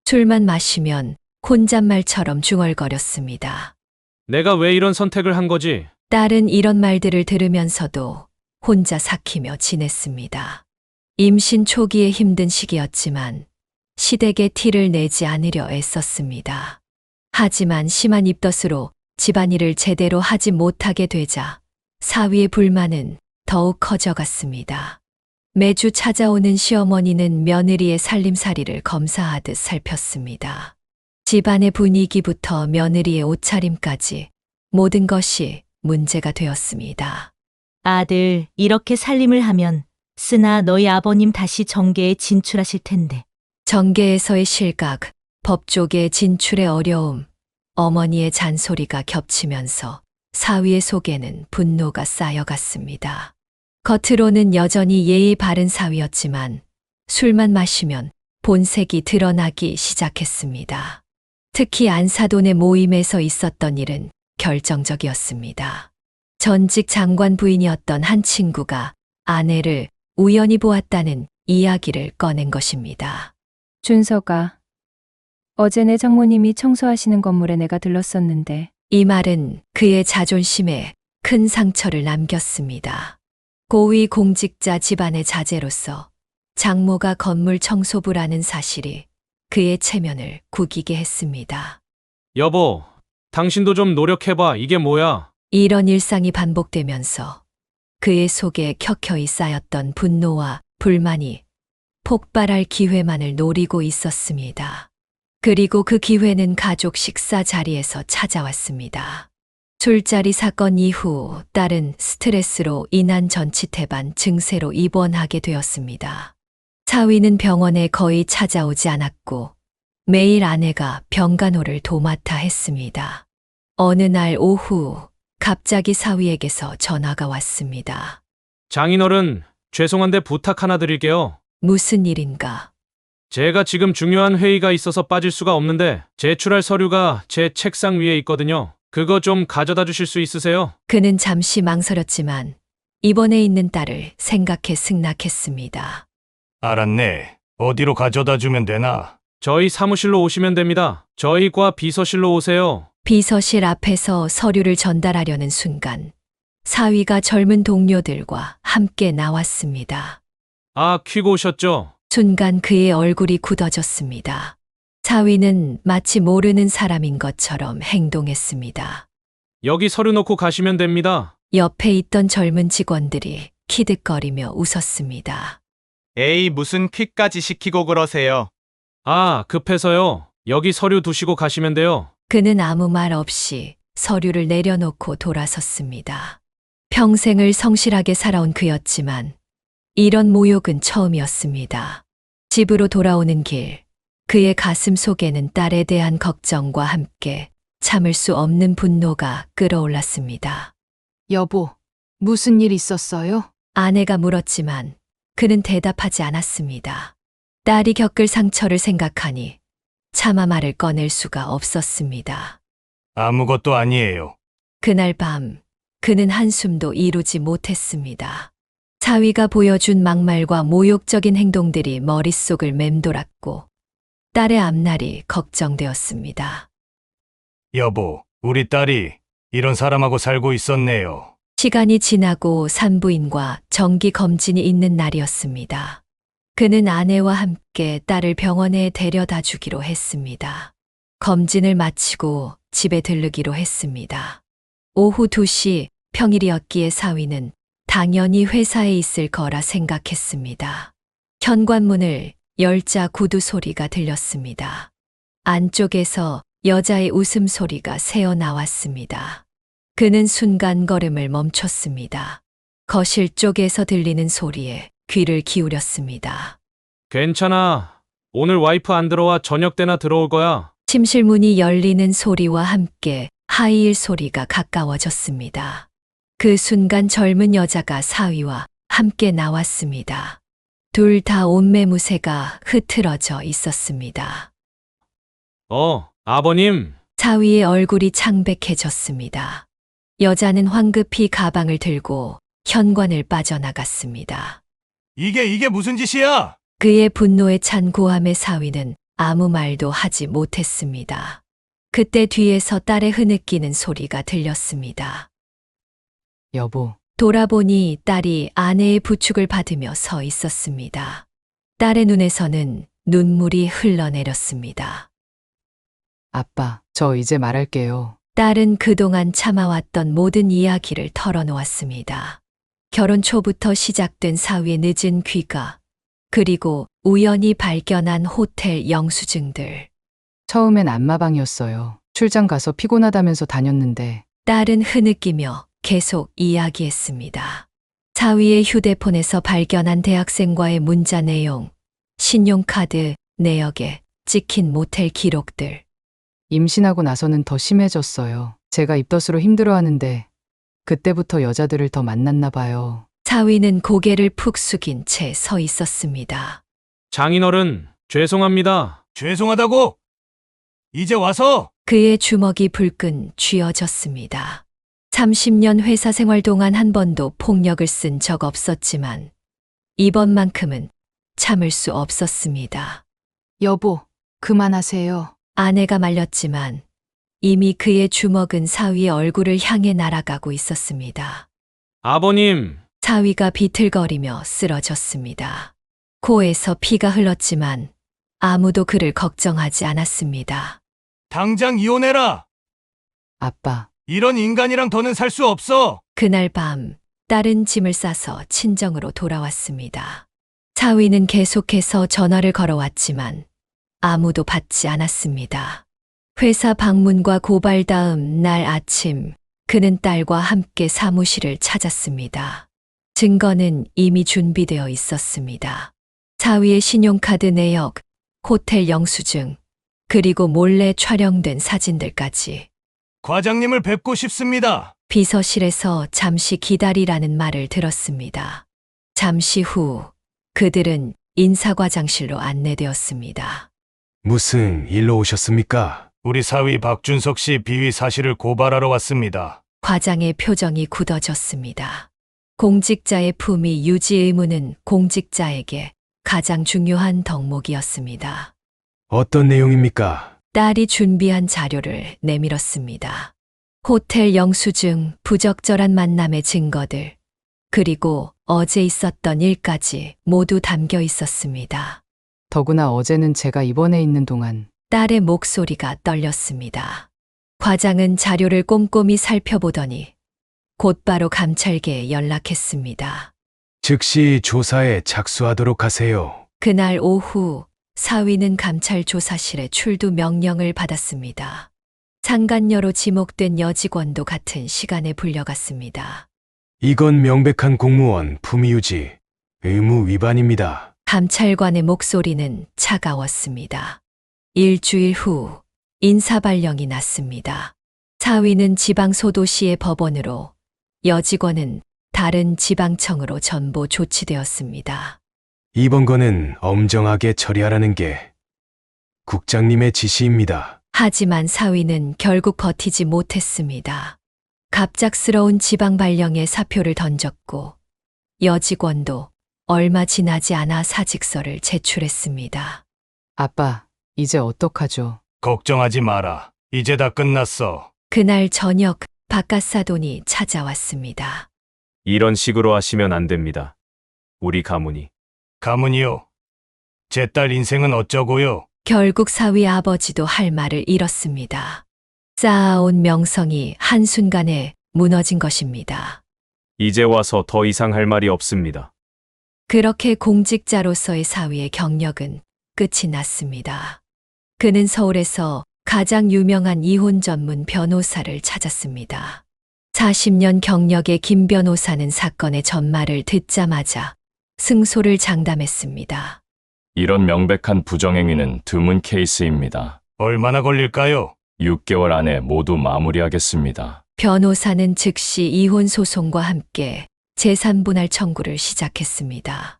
술만 마시면 혼잣말처럼 중얼거렸습니다. 내가 왜 이런 선택을 한 거지? 딸은 이런 말들을 들으면서도 혼자 삭히며 지냈습니다. 임신 초기에 힘든 시기였지만 시댁에 티를 내지 않으려 애썼습니다. 하지만 심한 입덧으로 집안일을 제대로 하지 못하게 되자 사위의 불만은 더욱 커져갔습니다. 매주 찾아오는 시어머니는 며느리의 살림살이를 검사하듯 살폈습니다. 집안의 분위기부터 며느리의 옷차림까지 모든 것이 문제가 되었습니다. 아들, 이렇게 살림을 하면 쓰나 너희 아버님 다시 정계에 진출하실 텐데. 정계에서의 실각, 법조계의 진출의 어려움, 어머니의 잔소리가 겹치면서 사위의 속에는 분노가 쌓여갔습니다. 겉으로는 여전히 예의 바른 사위였지만 술만 마시면 본색이 드러나기 시작했습니다. 특히 안사돈의 모임에서 있었던 일은 결정적이었습니다. 전직 장관 부인이었던 한 친구가 아내를 우연히 보았다는 이야기를 꺼낸 것입니다. 준서가, 어제 내 장모님이 청소하시는 건물에 내가 들렀었는데. 이 말은 그의 자존심에 큰 상처를 남겼습니다. 고위 공직자 집안의 자제로서 장모가 건물 청소부라는 사실이 그의 체면을 구기게 했습니다. 여보, 당신도 좀 노력해봐. 이게 뭐야? 이런 일상이 반복되면서 그의 속에 켜켜이 쌓였던 분노와 불만이 폭발할 기회만을 노리고 있었습니다. 그리고 그 기회는 가족 식사 자리에서 찾아왔습니다. 술자리 사건 이후 딸은 스트레스로 인한 전치태반 증세로 입원하게 되었습니다. 사위는 병원에 거의 찾아오지 않았고 매일 아내가 병간호를 도맡아 했습니다. 어느 날 오후 갑자기 사위에게서 전화가 왔습니다. 장인어른, 죄송한데 부탁 하나 드릴게요. 무슨 일인가? 제가 지금 중요한 회의가 있어서 빠질 수가 없는데 제출할 서류가 제 책상 위에 있거든요. 그거 좀 가져다 주실 수 있으세요? 그는 잠시 망설였지만 입원해 있는 딸을 생각해 승낙했습니다. 알았네. 어디로 가져다 주면 되나? 저희 사무실로 오시면 됩니다. 저희 과 비서실로 오세요. 비서실 앞에서 서류를 전달하려는 순간 사위가 젊은 동료들과 함께 나왔습니다. 아, 퀴고 오셨죠? 순간 그의 얼굴이 굳어졌습니다. 사위는 마치 모르는 사람인 것처럼 행동했습니다. 여기 서류 놓고 가시면 됩니다. 옆에 있던 젊은 직원들이 키득거리며 웃었습니다. 에이, 무슨 퀵까지 시키고 그러세요. 아, 급해서요. 여기 서류 두시고 가시면 돼요. 그는 아무 말 없이 서류를 내려놓고 돌아섰습니다. 평생을 성실하게 살아온 그였지만 이런 모욕은 처음이었습니다. 집으로 돌아오는 길, 그의 가슴 속에는 딸에 대한 걱정과 함께 참을 수 없는 분노가 끓어올랐습니다. 여보, 무슨 일 있었어요? 아내가 물었지만 그는 대답하지 않았습니다. 딸이 겪을 상처를 생각하니 차마 말을 꺼낼 수가 없었습니다. 아무것도 아니에요. 그날 밤 그는 한숨도 이루지 못했습니다. 사위가 보여준 막말과 모욕적인 행동들이 머릿속을 맴돌았고 딸의 앞날이 걱정되었습니다. 여보, 우리 딸이 이런 사람하고 살고 있었네요. 시간이 지나고 산부인과 정기 검진이 있는 날이었습니다. 그는 아내와 함께 딸을 병원에 데려다 주기로 했습니다. 검진을 마치고 집에 들르기로 했습니다. 오후 2시 평일이었기에 사위는 당연히 회사에 있을 거라 생각했습니다. 현관문을 열자 구두 소리가 들렸습니다. 안쪽에서 여자의 웃음소리가 새어 나왔습니다. 그는 순간 걸음을 멈췄습니다. 거실 쪽에서 들리는 소리에 귀를 기울였습니다. 괜찮아. 오늘 와이프 안 들어와 저녁 때나 들어올 거야. 침실문이 열리는 소리와 함께 하이힐 소리가 가까워졌습니다. 그 순간 젊은 여자가 사위와 함께 나왔습니다. 둘 다 옷매무새가 흐트러져 있었습니다. 아버님. 사위의 얼굴이 창백해졌습니다. 여자는 황급히 가방을 들고 현관을 빠져나갔습니다. 이게 무슨 짓이야? 그의 분노에 찬 고함의 사위는 아무 말도 하지 못했습니다. 그때 뒤에서 딸의 흐느끼는 소리가 들렸습니다. 여보, 돌아보니 딸이 아내의 부축을 받으며 서 있었습니다. 딸의 눈에서는 눈물이 흘러내렸습니다. 아빠, 저 이제 말할게요. 딸은 그동안 참아왔던 모든 이야기를 털어놓았습니다. 결혼 초부터 시작된 사위의 늦은 귀가, 그리고 우연히 발견한 호텔 영수증들. 처음엔 안마방이었어요. 출장 가서 피곤하다면서 다녔는데 딸은 흐느끼며 계속 이야기했습니다. 사위의 휴대폰에서 발견한 대학생과의 문자 내용, 신용카드 내역에 찍힌 모텔 기록들. 임신하고 나서는 더 심해졌어요. 제가 입덧으로 힘들어하는데 그때부터 여자들을 더 만났나 봐요. 사위는 고개를 푹 숙인 채 서 있었습니다. 장인어른, 죄송합니다. 죄송하다고? 이제 와서? 그의 주먹이 불끈 쥐어졌습니다. 30년 회사 생활 동안 한 번도 폭력을 쓴 적 없었지만 이번만큼은 참을 수 없었습니다. 여보, 그만하세요. 아내가 말렸지만 이미 그의 주먹은 사위의 얼굴을 향해 날아가고 있었습니다. 아버님. 사위가 비틀거리며 쓰러졌습니다. 코에서 피가 흘렀지만 아무도 그를 걱정하지 않았습니다. 당장 이혼해라! 아빠, 이런 인간이랑 더는 살 수 없어! 그날 밤 딸은 짐을 싸서 친정으로 돌아왔습니다. 사위는 계속해서 전화를 걸어왔지만 아무도 받지 않았습니다. 회사 방문과 고발 다음 날 아침 그는 딸과 함께 사무실을 찾았습니다. 증거는 이미 준비되어 있었습니다. 사위의 신용카드 내역, 호텔 영수증, 그리고 몰래 촬영된 사진들까지. 과장님을 뵙고 싶습니다. 비서실에서 잠시 기다리라는 말을 들었습니다. 잠시 후 그들은 인사과장실로 안내되었습니다. 무슨 일로 오셨습니까? 우리 사위 박준석 씨 비위 사실을 고발하러 왔습니다. 과장의 표정이 굳어졌습니다. 공직자의 품위 유지 의무는 공직자에게 가장 중요한 덕목이었습니다. 어떤 내용입니까? 딸이 준비한 자료를 내밀었습니다. 호텔 영수증, 부적절한 만남의 증거들, 그리고 어제 있었던 일까지 모두 담겨 있었습니다. 더구나 어제는 제가 입원해 있는 동안 딸의 목소리가 떨렸습니다. 과장은 자료를 꼼꼼히 살펴보더니 곧바로 감찰계에 연락했습니다. 즉시 조사에 착수하도록 하세요. 그날 오후 사위는 감찰 조사실에 출두 명령을 받았습니다. 상간녀로 지목된 여직원도 같은 시간에 불려갔습니다. 이건 명백한 공무원 품위유지 의무 위반입니다. 감찰관의 목소리는 차가웠습니다. 일주일 후 인사발령이 났습니다. 사위는 지방소도시의 법원으로, 여직원은 다른 지방청으로 전보 조치되었습니다. 이번 건은 엄정하게 처리하라는 게 국장님의 지시입니다. 하지만 사위는 결국 버티지 못했습니다. 갑작스러운 지방 발령에 사표를 던졌고 여직원도 얼마 지나지 않아 사직서를 제출했습니다. 아빠, 이제 어떡하죠? 걱정하지 마라. 이제 다 끝났어. 그날 저녁 바깥사돈이 찾아왔습니다. 이런 식으로 하시면 안 됩니다. 우리 가문이. 가문이요. 제 딸 인생은 어쩌고요? 결국 사위 아버지도 할 말을 잃었습니다. 쌓아온 명성이 한순간에 무너진 것입니다. 이제 와서 더 이상 할 말이 없습니다. 그렇게 공직자로서의 사위의 경력은 끝이 났습니다. 그는 서울에서 가장 유명한 이혼 전문 변호사를 찾았습니다. 40년 경력의 김 변호사는 사건의 전말을 듣자마자 승소를 장담했습니다. 이런 명백한 부정행위는 드문 케이스입니다. 얼마나 걸릴까요? 6개월 안에 모두 마무리하겠습니다. 변호사는 즉시 이혼 소송과 함께 재산분할 청구를 시작했습니다.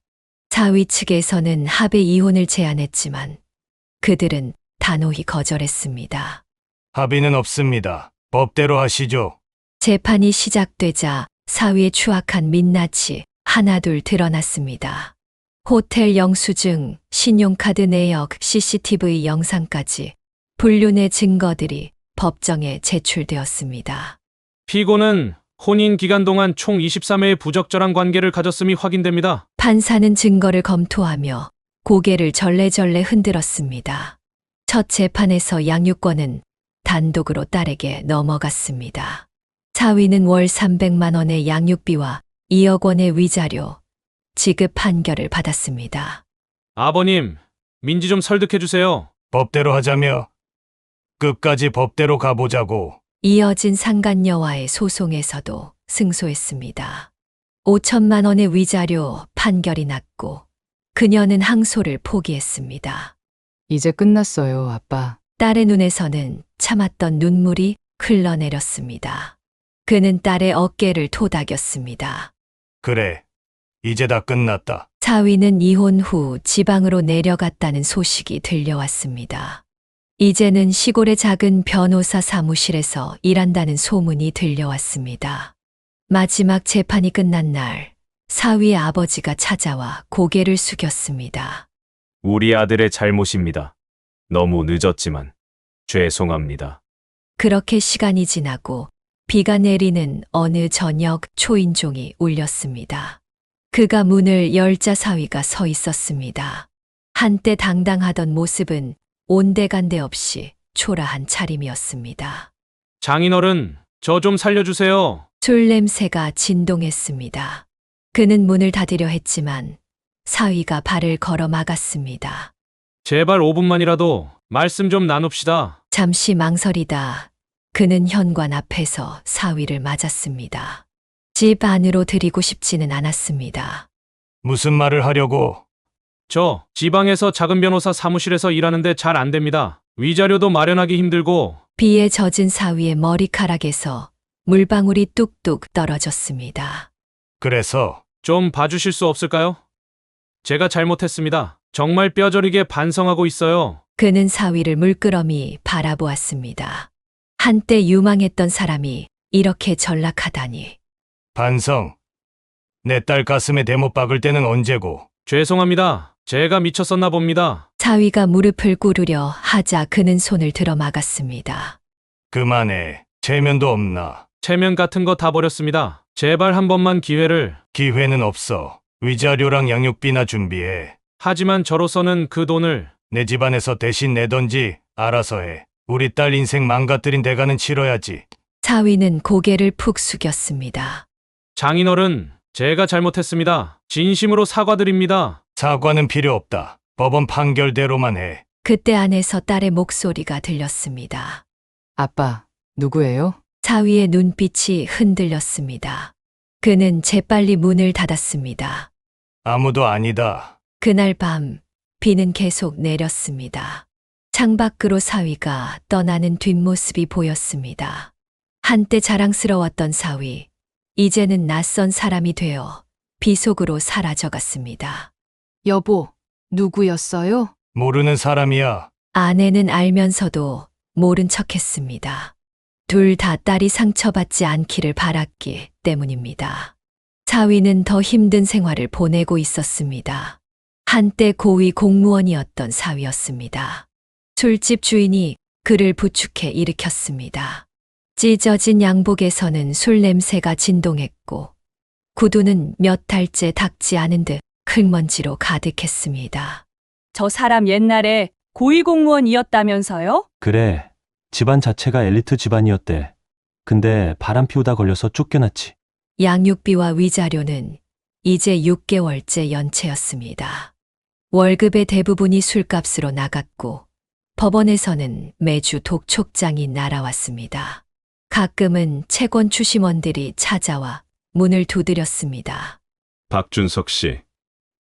사위 측에서는 합의 이혼을 제안했지만 그들은 단호히 거절했습니다. 합의는 없습니다. 법대로 하시죠. 재판이 시작되자 사위의 추악한 민낯이 하나둘 드러났습니다. 호텔 영수증, 신용카드 내역, CCTV 영상까지 불륜의 증거들이 법정에 제출되었습니다. 피고는 혼인 기간 동안 총 23회의 부적절한 관계를 가졌음이 확인됩니다. 판사는 증거를 검토하며 고개를 절레절레 흔들었습니다. 첫 재판에서 양육권은 단독으로 딸에게 넘어갔습니다. 사위는 월 300만 원의 양육비와 2억 원의 위자료, 지급 판결을 받았습니다. 아버님, 민지 좀 설득해 주세요. 법대로 하자며 끝까지 법대로 가보자고. 이어진 상간녀와의 소송에서도 승소했습니다. 5천만 원의 위자료 판결이 났고 그녀는 항소를 포기했습니다. 이제 끝났어요, 아빠. 딸의 눈에서는 참았던 눈물이 흘러내렸습니다. 그는 딸의 어깨를 토닥였습니다. 그래, 이제 다 끝났다. 사위는 이혼 후 지방으로 내려갔다는 소식이 들려왔습니다. 이제는 시골의 작은 변호사 사무실에서 일한다는 소문이 들려왔습니다. 마지막 재판이 끝난 날, 사위의 아버지가 찾아와 고개를 숙였습니다. 우리 아들의 잘못입니다. 너무 늦었지만 죄송합니다. 그렇게 시간이 지나고 비가 내리는 어느 저녁 초인종이 울렸습니다. 그가 문을 열자 사위가 서 있었습니다. 한때 당당하던 모습은 온데간데 없이 초라한 차림이었습니다. 장인어른, 저 좀 살려주세요. 술 냄새가 진동했습니다. 그는 문을 닫으려 했지만 사위가 발을 걸어 막았습니다. 제발 5분만이라도 말씀 좀 나눕시다. 잠시 망설이다 그는 현관 앞에서 사위를 맞았습니다. 집 안으로 들이고 싶지는 않았습니다. 무슨 말을 하려고? 저 지방에서 작은 변호사 사무실에서 일하는데 잘 안 됩니다. 위자료도 마련하기 힘들고. 비에 젖은 사위의 머리카락에서 물방울이 뚝뚝 떨어졌습니다. 그래서 좀 봐주실 수 없을까요? 제가 잘못했습니다. 정말 뼈저리게 반성하고 있어요. 그는 사위를 물끄러미 바라보았습니다. 한때 유망했던 사람이 이렇게 전락하다니. 반성. 내 딸 가슴에 대못 박을 때는 언제고? 죄송합니다. 제가 미쳤었나 봅니다. 사위가 무릎을 꿇으려 하자 그는 손을 들어 막았습니다. 그만해. 체면도 없나? 체면 같은 거 다 버렸습니다. 제발 한 번만 기회를. 기회는 없어. 위자료랑 양육비나 준비해. 하지만 저로서는 그 돈을 내 집안에서 대신 내던지 알아서 해. 우리 딸 인생 망가뜨린 대가는 치러야지. 사위는 고개를 푹 숙였습니다. 장인어른, 제가 잘못했습니다. 진심으로 사과드립니다. 사과는 필요 없다. 법원 판결대로만 해. 그때 안에서 딸의 목소리가 들렸습니다. 아빠, 누구예요? 사위의 눈빛이 흔들렸습니다. 그는 재빨리 문을 닫았습니다. 아무도 아니다. 그날 밤 비는 계속 내렸습니다. 창밖으로 사위가 떠나는 뒷모습이 보였습니다. 한때 자랑스러웠던 사위, 이제는 낯선 사람이 되어 비 속으로 사라져갔습니다. 여보, 누구였어요? 모르는 사람이야. 아내는 알면서도 모른 척했습니다. 둘 다 딸이 상처받지 않기를 바랐기 때문입니다. 사위는 더 힘든 생활을 보내고 있었습니다. 한때 고위 공무원이었던 사위였습니다. 술집 주인이 그를 부축해 일으켰습니다. 찢어진 양복에서는 술 냄새가 진동했고 구두는 몇 달째 닦지 않은 듯 흙먼지로 가득했습니다. 저 사람 옛날에 고위공무원이었다면서요? 그래. 집안 자체가 엘리트 집안이었대. 근데 바람 피우다 걸려서 쫓겨났지. 양육비와 위자료는 이제 6개월째 연체였습니다. 월급의 대부분이 술값으로 나갔고 법원에서는 매주 독촉장이 날아왔습니다. 가끔은 채권 추심원들이 찾아와 문을 두드렸습니다. 박준석 씨,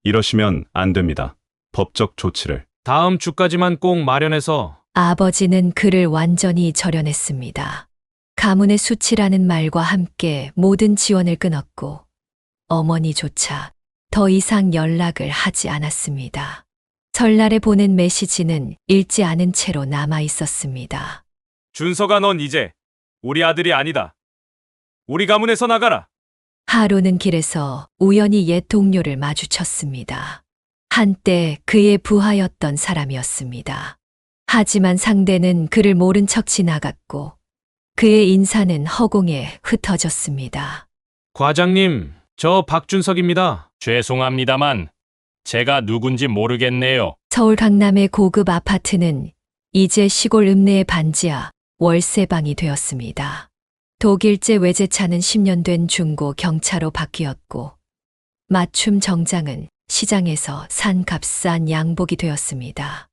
이러시면 안 됩니다. 법적 조치를. 다음 주까지만 꼭 마련해서. 아버지는 그를 완전히 절연했습니다. 가문의 수치라는 말과 함께 모든 지원을 끊었고 어머니조차 더 이상 연락을 하지 않았습니다. 설날에 보낸 메시지는 읽지 않은 채로 남아 있었습니다. 준석아, 넌 이제 우리 아들이 아니다. 우리 가문에서 나가라. 하루는 길에서 우연히 옛 동료를 마주쳤습니다. 한때 그의 부하였던 사람이었습니다. 하지만 상대는 그를 모른 척 지나갔고 그의 인사는 허공에 흩어졌습니다. 과장님, 저 박준석입니다. 죄송합니다만 제가 누군지 모르겠네요. 서울 강남의 고급 아파트는 이제 시골 읍내의 반지하 월세방이 되었습니다. 독일제 외제차는 10년 된 중고 경차로 바뀌었고 맞춤 정장은 시장에서 산 값싼 양복이 되었습니다.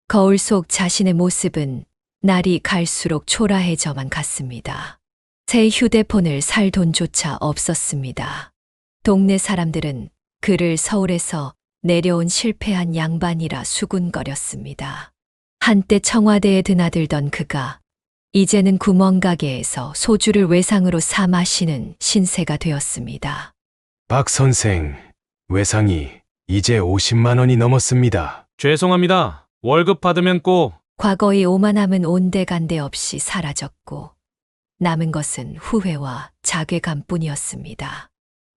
거울 속 자신의 모습은 날이 갈수록 초라해져만 갔습니다. 새 휴대폰을 살 돈조차 없었습니다. 동네 사람들은 그를 서울에서 내려온 실패한 양반이라 수군거렸습니다. 한때 청와대에 드나들던 그가 이제는 구멍가게에서 소주를 외상으로 사 마시는 신세가 되었습니다. 박 선생, 외상이 이제 50만 원이 넘었습니다. 죄송합니다. 월급 받으면 꼭. 과거의 오만함은 온데간데 없이 사라졌고 남은 것은 후회와 자괴감뿐이었습니다.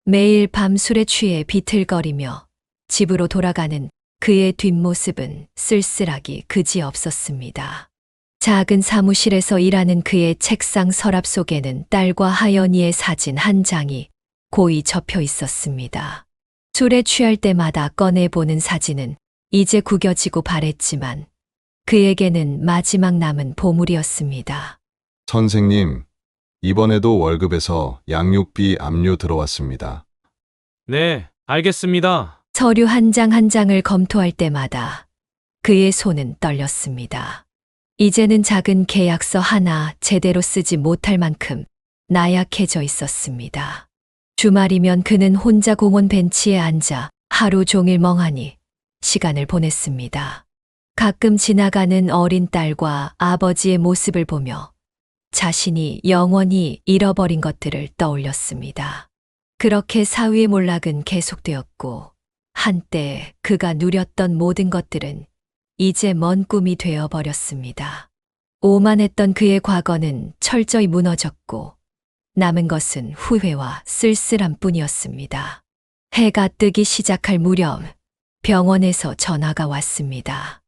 매일 밤 술에 취해 비틀거리며 집으로 돌아가는 그의 뒷모습은 쓸쓸하기 그지없었습니다. 작은 사무실에서 일하는 그의 책상 서랍 속에는 딸과 하연이의 사진 한 장이 고이 접혀 있었습니다. 술에 취할 때마다 꺼내보는 사진은 이제 구겨지고 바랬지만 그에게는 마지막 남은 보물이었습니다. 선생님, 이번에도 월급에서 양육비 압류 들어왔습니다. 네, 알겠습니다. 서류 한 장 한 장을 검토할 때마다 그의 손은 떨렸습니다. 이제는 작은 계약서 하나 제대로 쓰지 못할 만큼 나약해져 있었습니다. 주말이면 그는 혼자 공원 벤치에 앉아 하루 종일 멍하니 시간을 보냈습니다. 가끔 지나가는 어린 딸과 아버지의 모습을 보며 자신이 영원히 잃어버린 것들을 떠올렸습니다. 그렇게 사위의 몰락은 계속되었고 한때 그가 누렸던 모든 것들은 이제 먼 꿈이 되어버렸습니다. 오만했던 그의 과거는 철저히 무너졌고 남은 것은 후회와 쓸쓸함 뿐이었습니다. 해가 뜨기 시작할 무렵 병원에서 전화가 왔습니다.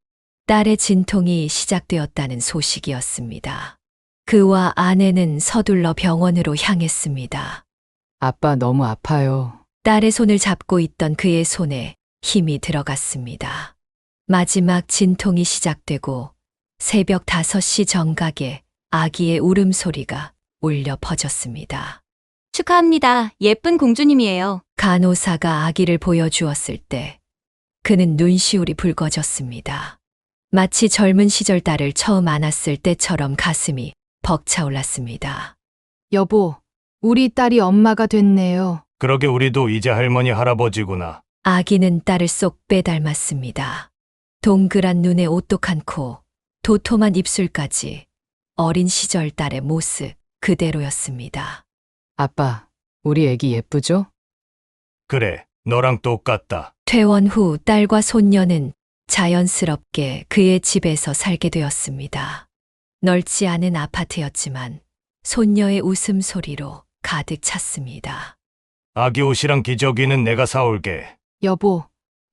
딸의 진통이 시작되었다는 소식이었습니다. 그와 아내는 서둘러 병원으로 향했습니다. 아빠 너무 아파요. 딸의 손을 잡고 있던 그의 손에 힘이 들어갔습니다. 마지막 진통이 시작되고 새벽 5시 정각에 아기의 울음소리가 울려 퍼졌습니다. 축하합니다. 예쁜 공주님이에요. 간호사가 아기를 보여주었을 때 그는 눈시울이 붉어졌습니다. 마치 젊은 시절 딸을 처음 안았을 때처럼 가슴이 벅차올랐습니다. 여보, 우리 딸이 엄마가 됐네요. 그러게 우리도 이제 할머니 할아버지구나. 아기는 딸을 쏙 빼닮았습니다. 동그란 눈에 오똑한 코, 도톰한 입술까지 어린 시절 딸의 모습 그대로였습니다. 아빠, 우리 애기 예쁘죠? 그래, 너랑 똑같다. 퇴원 후 딸과 손녀는 자연스럽게 그의 집에서 살게 되었습니다. 넓지 않은 아파트였지만 손녀의 웃음소리로 가득 찼습니다. 아기 옷이랑 기저귀는 내가 사올게. 여보,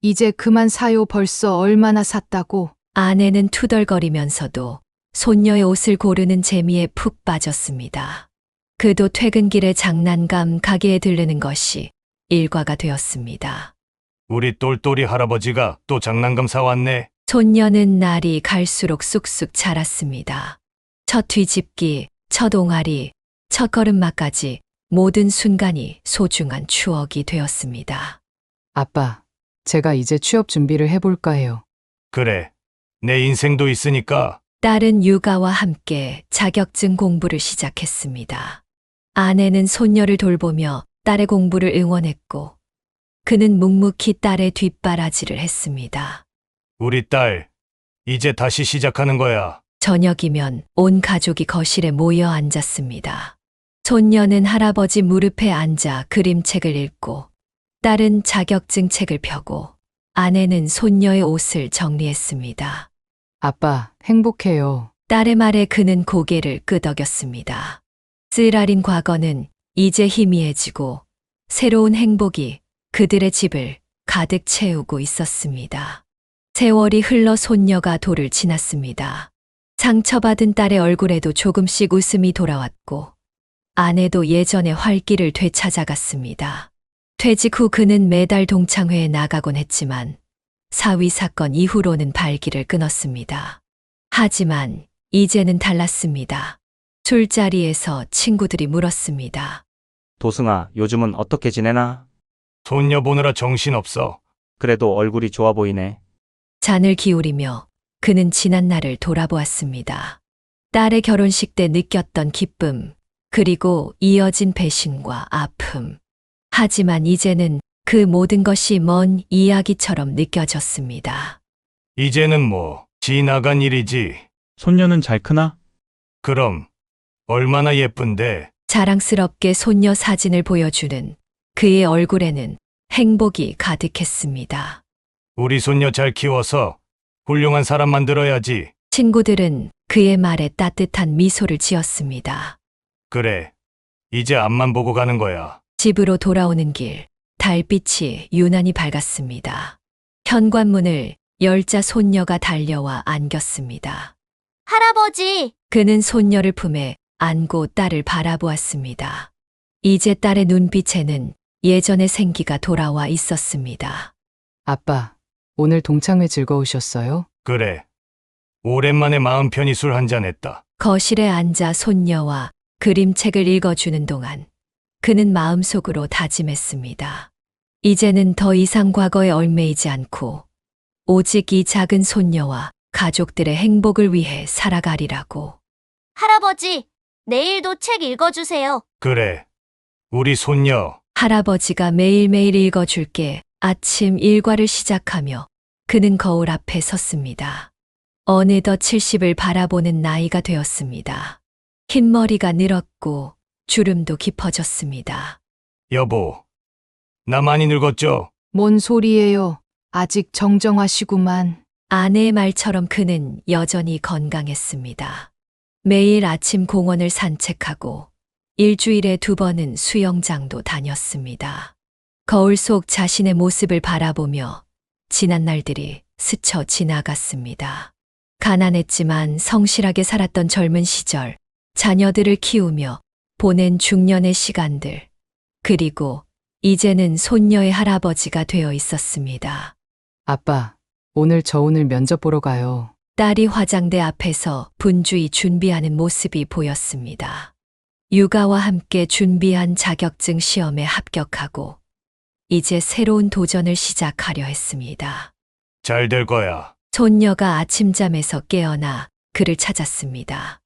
이제 그만 사요. 벌써 얼마나 샀다고. 아내는 투덜거리면서도 손녀의 옷을 고르는 재미에 푹 빠졌습니다. 그도 퇴근길에 장난감 가게에 들르는 것이 일과가 되었습니다. 우리 똘똘이 할아버지가 또 장난감 사왔네. 손녀는 날이 갈수록 쑥쑥 자랐습니다. 첫 뒤집기, 첫 옹알이, 첫 걸음마까지 모든 순간이 소중한 추억이 되었습니다. 아빠, 제가 이제 취업 준비를 해볼까 해요. 그래. 내 인생도 있으니까. 딸은 육아와 함께 자격증 공부를 시작했습니다. 아내는 손녀를 돌보며 딸의 공부를 응원했고, 그는 묵묵히 딸의 뒷바라지를 했습니다. 우리 딸, 이제 다시 시작하는 거야. 저녁이면 온 가족이 거실에 모여 앉았습니다. 손녀는 할아버지 무릎에 앉아 그림책을 읽고, 딸은 자격증 책을 펴고, 아내는 손녀의 옷을 정리했습니다. 아빠, 행복해요. 딸의 말에 그는 고개를 끄덕였습니다. 쓰라린 과거는 이제 희미해지고 새로운 행복이 그들의 집을 가득 채우고 있었습니다. 세월이 흘러 손녀가 돌을 지났습니다. 상처받은 딸의 얼굴에도 조금씩 웃음이 돌아왔고 아내도 예전의 활기를 되찾아갔습니다. 퇴직 후 그는 매달 동창회에 나가곤 했지만 사위 사건 이후로는 발길을 끊었습니다. 하지만 이제는 달랐습니다. 술자리에서 친구들이 물었습니다. 도승아, 요즘은 어떻게 지내나? 손녀 보느라 정신없어. 그래도 얼굴이 좋아 보이네. 잔을 기울이며 그는 지난 날을 돌아보았습니다. 딸의 결혼식 때 느꼈던 기쁨, 그리고 이어진 배신과 아픔. 하지만 이제는 그 모든 것이 먼 이야기처럼 느껴졌습니다. 이제는 뭐 지나간 일이지. 손녀는 잘 크나? 그럼 얼마나 예쁜데. 자랑스럽게 손녀 사진을 보여주는 그의 얼굴에는 행복이 가득했습니다. 우리 손녀 잘 키워서 훌륭한 사람 만들어야지. 친구들은 그의 말에 따뜻한 미소를 지었습니다. 그래. 이제 앞만 보고 가는 거야. 집으로 돌아오는 길, 달빛이 유난히 밝았습니다. 현관문을 열자 손녀가 달려와 안겼습니다. 할아버지! 그는 손녀를 품에 안고 딸을 바라보았습니다. 이제 딸의 눈빛에는 예전의 생기가 돌아와 있었습니다. 아빠, 오늘 동창회 즐거우셨어요? 그래. 오랜만에 마음 편히 술 한잔 했다. 거실에 앉아 손녀와 그림책을 읽어주는 동안 그는 마음속으로 다짐했습니다. 이제는 더 이상 과거에 얽매이지 않고 오직 이 작은 손녀와 가족들의 행복을 위해 살아가리라고. 할아버지, 내일도 책 읽어주세요. 그래. 우리 손녀. 할아버지가 매일매일 읽어줄게. 아침 일과를 시작하며 그는 거울 앞에 섰습니다. 어느덧 70을 바라보는 나이가 되었습니다. 흰머리가 늘었고 주름도 깊어졌습니다. 여보, 나 많이 늙었죠? 뭔 소리예요? 아직 정정하시구만. 아내의 말처럼 그는 여전히 건강했습니다. 매일 아침 공원을 산책하고 일주일에 2번은 수영장도 다녔습니다. 거울 속 자신의 모습을 바라보며 지난 날들이 스쳐 지나갔습니다. 가난했지만 성실하게 살았던 젊은 시절, 자녀들을 키우며 보낸 중년의 시간들, 그리고 이제는 손녀의 할아버지가 되어 있었습니다. 아빠, 오늘 면접 보러 가요. 딸이 화장대 앞에서 분주히 준비하는 모습이 보였습니다. 육아와 함께 준비한 자격증 시험에 합격하고 이제 새로운 도전을 시작하려 했습니다. 잘 될 거야. 손녀가 아침잠에서 깨어나 그를 찾았습니다.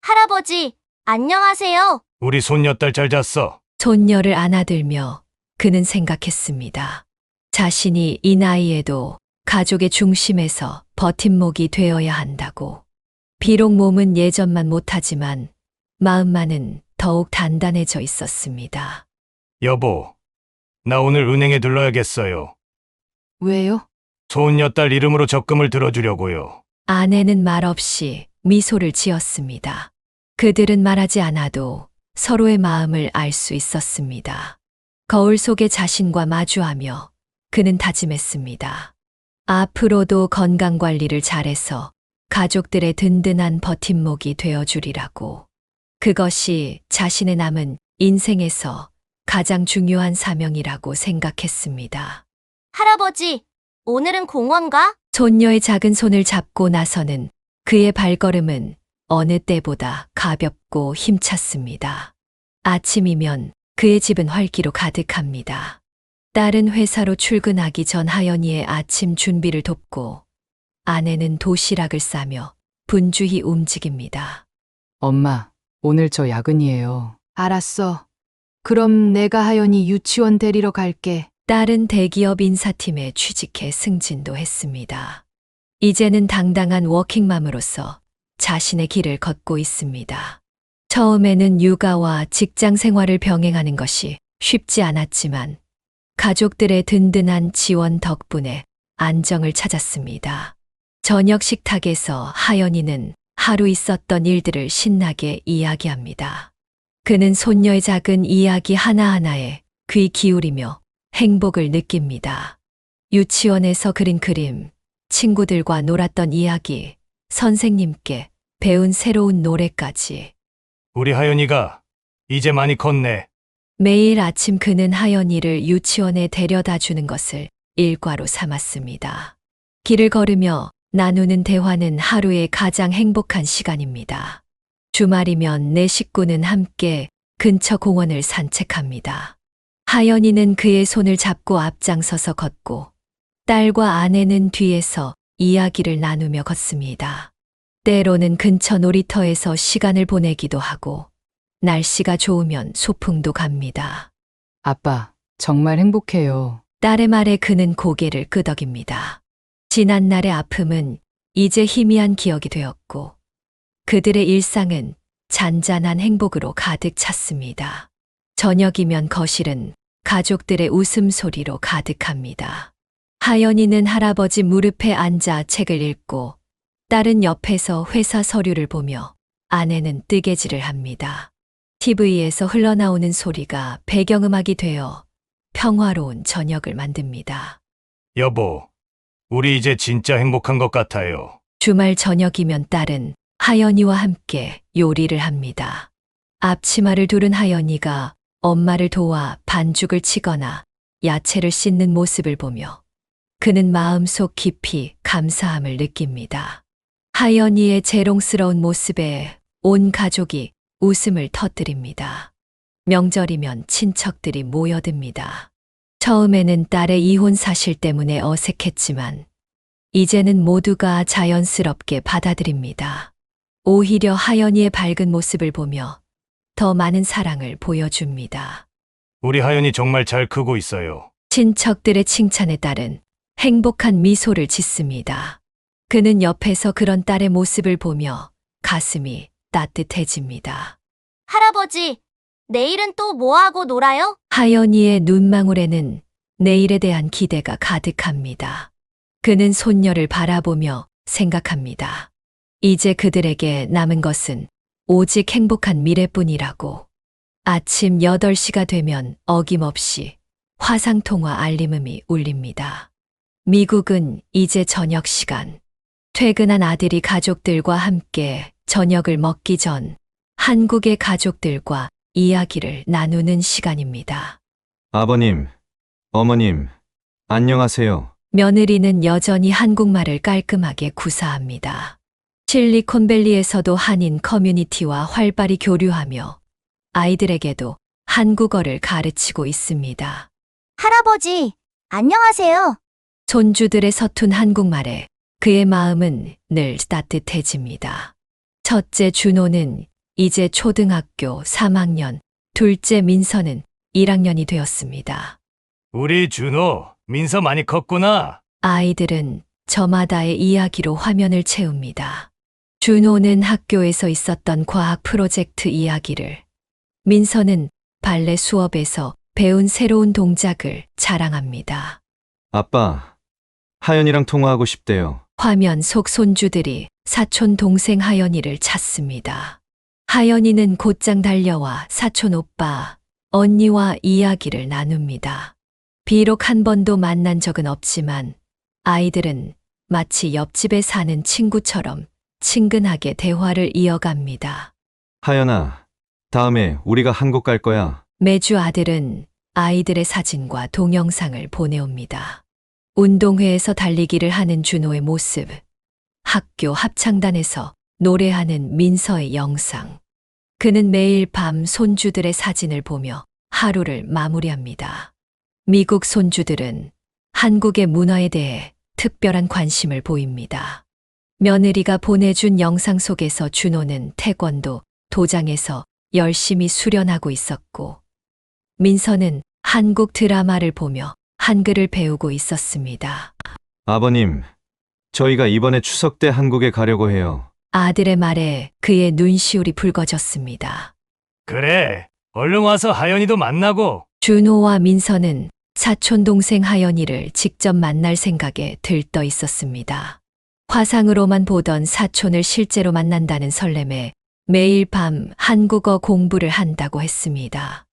할아버지, 안녕하세요. 우리 손녀딸 잘 잤어. 손녀를 안아들며 그는 생각했습니다. 자신이 이 나이에도 가족의 중심에서 버팀목이 되어야 한다고. 비록 몸은 예전만 못하지만 마음만은 더욱 단단해져 있었습니다. 여보, 나 오늘 은행에 들러야겠어요. 왜요? 손녀딸 이름으로 적금을 들어주려고요. 아내는 말없이 미소를 지었습니다. 그들은 말하지 않아도 서로의 마음을 알 수 있었습니다. 거울 속의 자신과 마주하며 그는 다짐했습니다. 앞으로도 건강관리를 잘해서 가족들의 든든한 버팀목이 되어주리라고. 그것이 자신의 남은 인생에서 가장 중요한 사명이라고 생각했습니다. 할아버지, 오늘은 공원 가? 손녀의 작은 손을 잡고 나서는 그의 발걸음은 어느 때보다 가볍고 힘찼습니다. 아침이면 그의 집은 활기로 가득합니다. 딸은 회사로 출근하기 전 하연이의 아침 준비를 돕고 아내는 도시락을 싸며 분주히 움직입니다. 엄마, 오늘 저 야근이에요. 알았어. 그럼 내가 하연이 유치원 데리러 갈게. 딸은 대기업 인사팀에 취직해 승진도 했습니다. 이제는 당당한 워킹맘으로서 자신의 길을 걷고 있습니다. 처음에는 육아와 직장 생활을 병행하는 것이 쉽지 않았지만 가족들의 든든한 지원 덕분에 안정을 찾았습니다. 저녁 식탁에서 하연이는 하루 있었던 일들을 신나게 이야기합니다. 그는 손녀의 작은 이야기 하나하나에 귀 기울이며 행복을 느낍니다. 유치원에서 그린 그림, 친구들과 놀았던 이야기, 선생님께 배운 새로운 노래까지. 우리 하연이가 이제 많이 컸네. 매일 아침 그는 하연이를 유치원에 데려다 주는 것을 일과로 삼았습니다. 길을 걸으며 나누는 대화는 하루의 가장 행복한 시간입니다. 주말이면 내 식구는 함께 근처 공원을 산책합니다. 하연이는 그의 손을 잡고 앞장서서 걷고 딸과 아내는 뒤에서 이야기를 나누며 걷습니다. 때로는 근처 놀이터에서 시간을 보내기도 하고 날씨가 좋으면 소풍도 갑니다. 아빠, 정말 행복해요. 딸의 말에 그는 고개를 끄덕입니다. 지난 날의 아픔은 이제 희미한 기억이 되었고 그들의 일상은 잔잔한 행복으로 가득 찼습니다. 저녁이면 거실은 가족들의 웃음소리로 가득합니다. 하연이는 할아버지 무릎에 앉아 책을 읽고 딸은 옆에서 회사 서류를 보며 아내는 뜨개질을 합니다. TV에서 흘러나오는 소리가 배경음악이 되어 평화로운 저녁을 만듭니다. 여보, 우리 이제 진짜 행복한 것 같아요. 주말 저녁이면 딸은 하연이와 함께 요리를 합니다. 앞치마를 두른 하연이가 엄마를 도와 반죽을 치거나 야채를 씻는 모습을 보며 그는 마음속 깊이 감사함을 느낍니다. 하연이의 재롱스러운 모습에 온 가족이 웃음을 터뜨립니다. 명절이면 친척들이 모여듭니다. 처음에는 딸의 이혼 사실 때문에 어색했지만 이제는 모두가 자연스럽게 받아들입니다. 오히려 하연이의 밝은 모습을 보며 더 많은 사랑을 보여줍니다. 우리 하연이 정말 잘 크고 있어요. 친척들의 칭찬에 따른 행복한 미소를 짓습니다. 그는 옆에서 그런 딸의 모습을 보며 가슴이 따뜻해집니다. 할아버지, 내일은 또 뭐하고 놀아요? 하연이의 눈망울에는 내일에 대한 기대가 가득합니다. 그는 손녀를 바라보며 생각합니다. 이제 그들에게 남은 것은 오직 행복한 미래뿐이라고. 아침 8시가 되면 어김없이 화상통화 알림음이 울립니다. 미국은 이제 저녁 시간. 퇴근한 아들이 가족들과 함께 저녁을 먹기 전 한국의 가족들과 이야기를 나누는 시간입니다. 아버님, 어머님, 안녕하세요. 며느리는 여전히 한국말을 깔끔하게 구사합니다. 실리콘밸리에서도 한인 커뮤니티와 활발히 교류하며 아이들에게도 한국어를 가르치고 있습니다. 할아버지, 안녕하세요. 손주들의 서툰 한국말에 그의 마음은 늘 따뜻해집니다. 첫째 준호는 이제 초등학교 3학년, 둘째 민서는 1학년이 되었습니다. 우리 준호, 민서 많이 컸구나. 아이들은 저마다의 이야기로 화면을 채웁니다. 준호는 학교에서 있었던 과학 프로젝트 이야기를, 민서는 발레 수업에서 배운 새로운 동작을 자랑합니다. 아빠, 하연이랑 통화하고 싶대요. 화면 속 손주들이 사촌 동생 하연이를 찾습니다. 하연이는 곧장 달려와 사촌 오빠, 언니와 이야기를 나눕니다. 비록 한 번도 만난 적은 없지만 아이들은 마치 옆집에 사는 친구처럼 친근하게 대화를 이어갑니다. 하연아, 다음에 우리가 한국 갈 거야. 매주 아들은 아이들의 사진과 동영상을 보내옵니다. 운동회에서 달리기를 하는 준호의 모습, 학교 합창단에서 노래하는 민서의 영상. 그는 매일 밤 손주들의 사진을 보며 하루를 마무리합니다. 미국 손주들은 한국의 문화에 대해 특별한 관심을 보입니다. 며느리가 보내준 영상 속에서 준호는 태권도 도장에서 열심히 수련하고 있었고, 민서는 한국 드라마를 보며 한글을 배우고 있었습니다. 아버님, 저희가 이번에 추석 때 한국에 가려고 해요. 아들의 말에 그의 눈시울이 붉어졌습니다. 그래, 얼른 와서 하연이도 만나고. 준호와 민서는 사촌 동생 하연이를 직접 만날 생각에 들떠 있었습니다. 화상으로만 보던 사촌을 실제로 만난다는 설렘에 매일 밤 한국어 공부를 한다고 했습니다.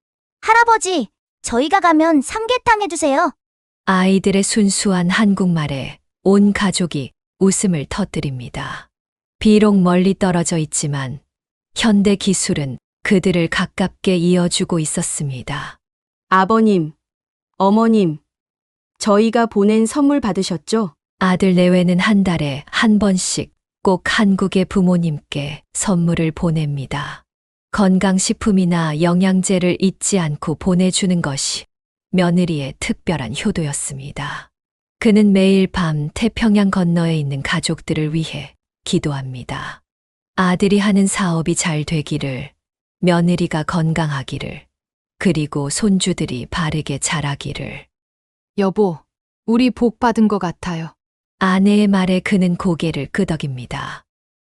할아버지, 저희가 가면 삼계탕 해주세요. 아이들의 순수한 한국말에 온 가족이 웃음을 터뜨립니다. 비록 멀리 떨어져 있지만 현대 기술은 그들을 가깝게 이어주고 있었습니다. 아버님, 어머님, 저희가 보낸 선물 받으셨죠? 아들 내외는 한 달에 한 번씩 꼭 한국의 부모님께 선물을 보냅니다. 건강식품이나 영양제를 잊지 않고 보내주는 것이 며느리의 특별한 효도였습니다. 그는 매일 밤 태평양 건너에 있는 가족들을 위해 기도합니다. 아들이 하는 사업이 잘 되기를, 며느리가 건강하기를, 그리고 손주들이 바르게 자라기를. 여보, 우리 복 받은 것 같아요. 아내의 말에 그는 고개를 끄덕입니다.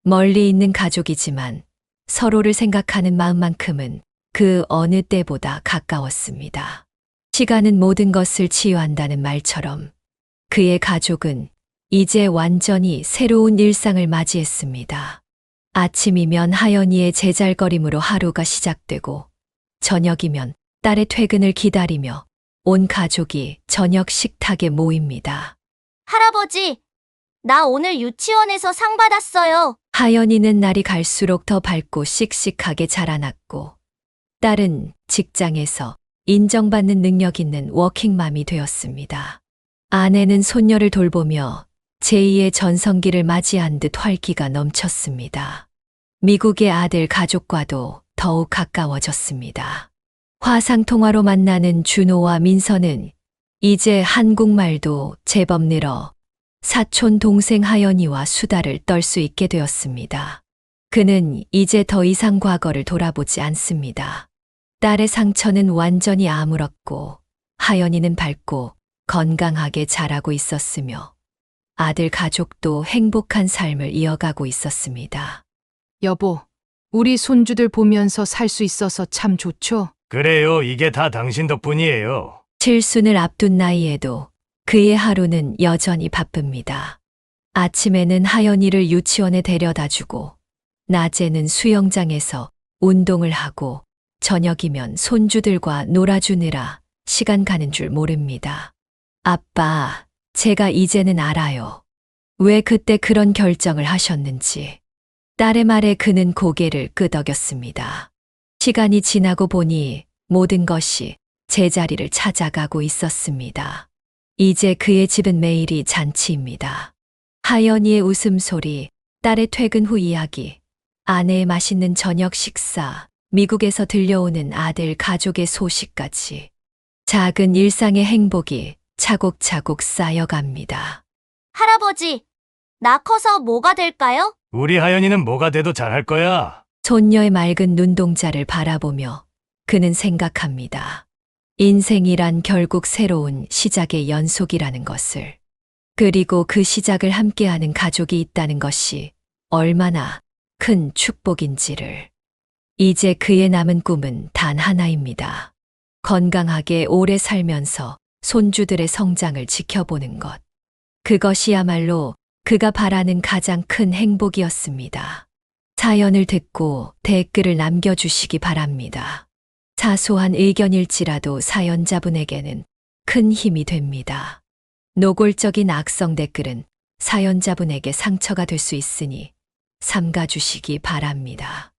멀리 있는 가족이지만 서로를 생각하는 마음만큼은 그 어느 때보다 가까웠습니다. 시간은 모든 것을 치유한다는 말처럼 그의 가족은 이제 완전히 새로운 일상을 맞이했습니다. 아침이면 하연이의 제잘거림으로 하루가 시작되고, 저녁이면 딸의 퇴근을 기다리며 온 가족이 저녁 식탁에 모입니다. 할아버지, 나 오늘 유치원에서 상 받았어요. 하연이는 날이 갈수록 더 밝고 씩씩하게 자라났고, 딸은 직장에서 인정받는 능력 있는 워킹맘이 되었습니다. 아내는 손녀를 돌보며 제2의 전성기를 맞이한 듯 활기가 넘쳤습니다. 미국의 아들 가족과도 더욱 가까워졌습니다. 화상통화로 만나는 준호와 민서는 이제 한국말도 제법 늘어 사촌 동생 하연이와 수다를 떨 수 있게 되었습니다. 그는 이제 더 이상 과거를 돌아보지 않습니다. 딸의 상처는 완전히 아물었고, 하연이는 밝고 건강하게 자라고 있었으며 아들 가족도 행복한 삶을 이어가고 있었습니다. 여보, 우리 손주들 보면서 살 수 있어서 참 좋죠? 그래요, 이게 다 당신 덕분이에요. 칠순을 앞둔 나이에도 그의 하루는 여전히 바쁩니다. 아침에는 하연이를 유치원에 데려다주고, 낮에는 수영장에서 운동을 하고, 저녁이면 손주들과 놀아주느라 시간 가는 줄 모릅니다. 아빠, 제가 이제는 알아요. 왜 그때 그런 결정을 하셨는지. 딸의 말에 그는 고개를 끄덕였습니다. 시간이 지나고 보니 모든 것이 제자리를 찾아가고 있었습니다. 이제 그의 집은 매일이 잔치입니다. 하연이의 웃음소리, 딸의 퇴근 후 이야기, 아내의 맛있는 저녁 식사, 미국에서 들려오는 아들 가족의 소식까지. 작은 일상의 행복이 차곡차곡 쌓여갑니다. 할아버지, 나 커서 뭐가 될까요? 우리 하연이는 뭐가 돼도 잘할 거야. 손녀의 맑은 눈동자를 바라보며 그는 생각합니다. 인생이란 결국 새로운 시작의 연속이라는 것을. 그리고 그 시작을 함께하는 가족이 있다는 것이 얼마나 큰 축복인지를. 이제 그의 남은 꿈은 단 하나입니다. 건강하게 오래 살면서 손주들의 성장을 지켜보는 것. 그것이야말로 그가 바라는 가장 큰 행복이었습니다. 사연을 듣고 댓글을 남겨주시기 바랍니다. 사소한 의견일지라도 사연자분에게는 큰 힘이 됩니다. 노골적인 악성 댓글은 사연자분에게 상처가 될 수 있으니 삼가주시기 바랍니다.